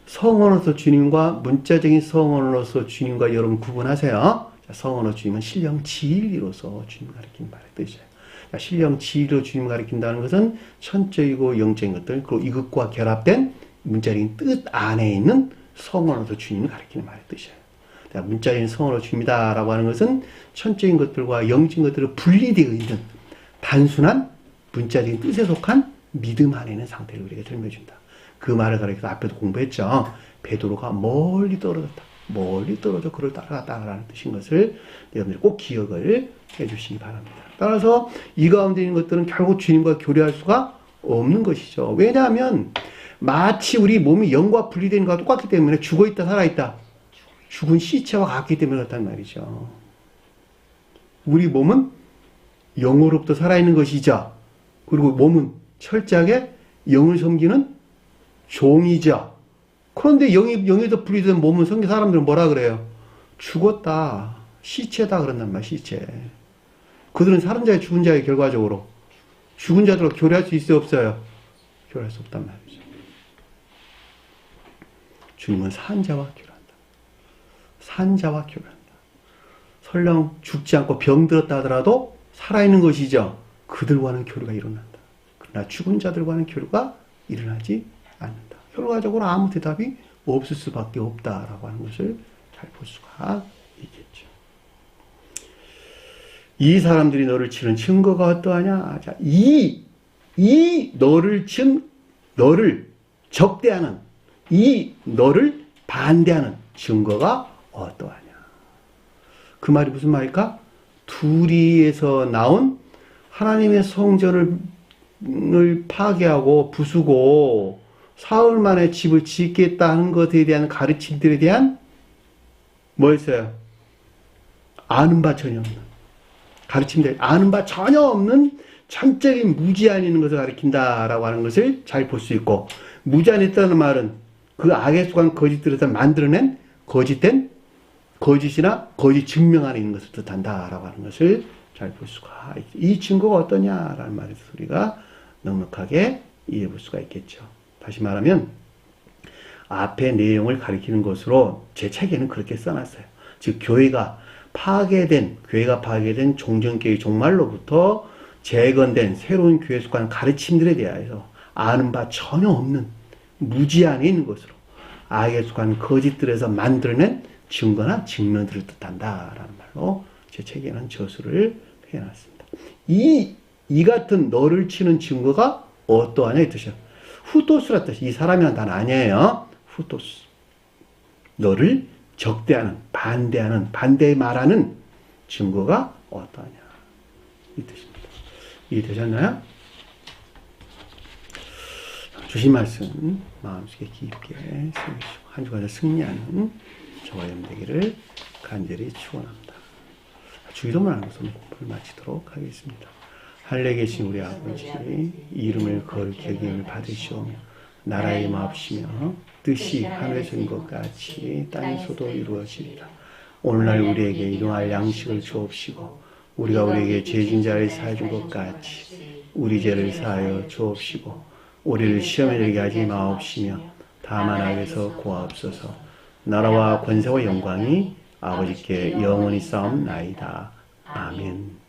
성언어로서 주님과 문자적인 성언어로서 주님과 여러분 구분하세요. 자, 성언어 주님은 신령 지위로서 주님 가리키는 말의 뜻이에요. 자, 신령 지위로 주님 가리킨다는 것은 천적이고 영적인 것들, 그리고 이것과 결합된 문자적인 뜻 안에 있는 성언어로서 주님을 가리키는 말의 뜻이에요. 자, 문자적인 성언어 주님이다라고 하는 것은 천적인 것들과 영적인 것들을 분리되어 있는 단순한 문자적인 뜻에 속한 믿음 안에 있는 상태를 우리에게 설명해준다. 그 말을 가리켜서 앞에도 공부했죠. 베드로가 멀리 떨어졌다. 멀리 떨어져 그를 따라갔다라는 뜻인 것을 여러분들이 꼭 기억을 해주시기 바랍니다. 따라서 이 가운데 있는 것들은 결국 주님과 교류할 수가 없는 것이죠. 왜냐하면 마치 우리 몸이 영과 분리되는 것과 똑같기 때문에 죽어있다 살아있다. 죽은 시체와 같기 때문에 그렇단 말이죠. 우리 몸은 영으로부터 살아있는 것이죠. 그리고 몸은 철저하게 영을 섬기는 종이죠. 그런데 영에서 분리된 몸은 성경 사람들은 뭐라 그래요? 죽었다. 시체다 그런단 말이야. 시체. 그들은 사는 자의 죽은 자의 결과적으로 죽은 자들과 교류할 수 있어요? 없어요? 교류할 수 없단 말이죠. 주님은 산 자와 교류한다. 산 자와 교류한다. 설령 죽지 않고 병들었다 하더라도 살아있는 것이죠. 그들과는 교류가 일어난다. 그러나 죽은 자들과는 교류가 일어나지 않는다. 결과적으로 아무 대답이 없을 수밖에 없다라고 하는 것을 잘 볼 수가 있겠죠. 이 사람들이 너를 치는 증거가 어떠하냐? 자, 이 너를 적대하는, 이 너를 반대하는 증거가 어떠하냐? 그 말이 무슨 말일까? 둘이에서 나온 하나님의 성전을 파괴하고 부수고 사흘 만에 집을 짓겠다 하는 것에 대한 가르침들에 대한 뭐였어요? 아는 바 전혀 없는 가르침들, 아는 바 전혀 없는 전적인 무지안이 있는 것을 가리킨다라고 하는 것을 잘 볼 수 있고, 무지안했다는 말은 그 악에 속한 거짓들에서 만들어낸 거짓이나 거짓 증명 안에 있는 것을 뜻한다라고 하는 것을 잘 볼 수가 있죠. 이 증거가 어떠냐라는 말에서 우리가 넉넉하게 이해해 볼 수가 있겠죠. 다시 말하면 앞의 내용을 가리키는 것으로 제 책에는 그렇게 써놨어요. 즉 교회가 파괴된 종전교회 종말로부터 재건된 새로운 교회에 속한 가르침들에 대하여서 아는 바 전혀 없는 무지 안에 있는 것으로 악에 속한 거짓들에서 만들어낸 증거나 증명들을 뜻한다라는 말로 제 책에는 저수를 해놨습니다. 이 같은 너를 치는 증거가 어떠하냐 이 뜻이야. 후토스라 뜻이 이 사람이란 단어 아니에요. 후토스. 너를 적대하는, 반대에 말하는 증거가 어떠하냐 이 뜻입니다. 이해되셨나요? 주신 말씀 마음속에 깊게 새기시고 한 주간을 승리하는 저와 여러분 되기를 간절히 축원합니다. 주기도문 하면서 공부를 마치도록 하겠습니다. 하늘에 계신 우리 아버지, 이름을 거룩히 여김을 받으시오며 나라의 마옵시며 뜻이 하늘에서 인 것 같이 땅에서도 이루어지리라. 오늘날 우리에게 일용할 양식을 주옵시고 우리가 우리에게 죄진 자를 사해 준 것 같이 우리 죄를 사하여 주옵시고 우리를 시험에 들게 하지 마옵시며 다만 악에서 구하옵소서. 나라와 권세와 영광이 아버지께 영원히 싸움나이다. 아멘.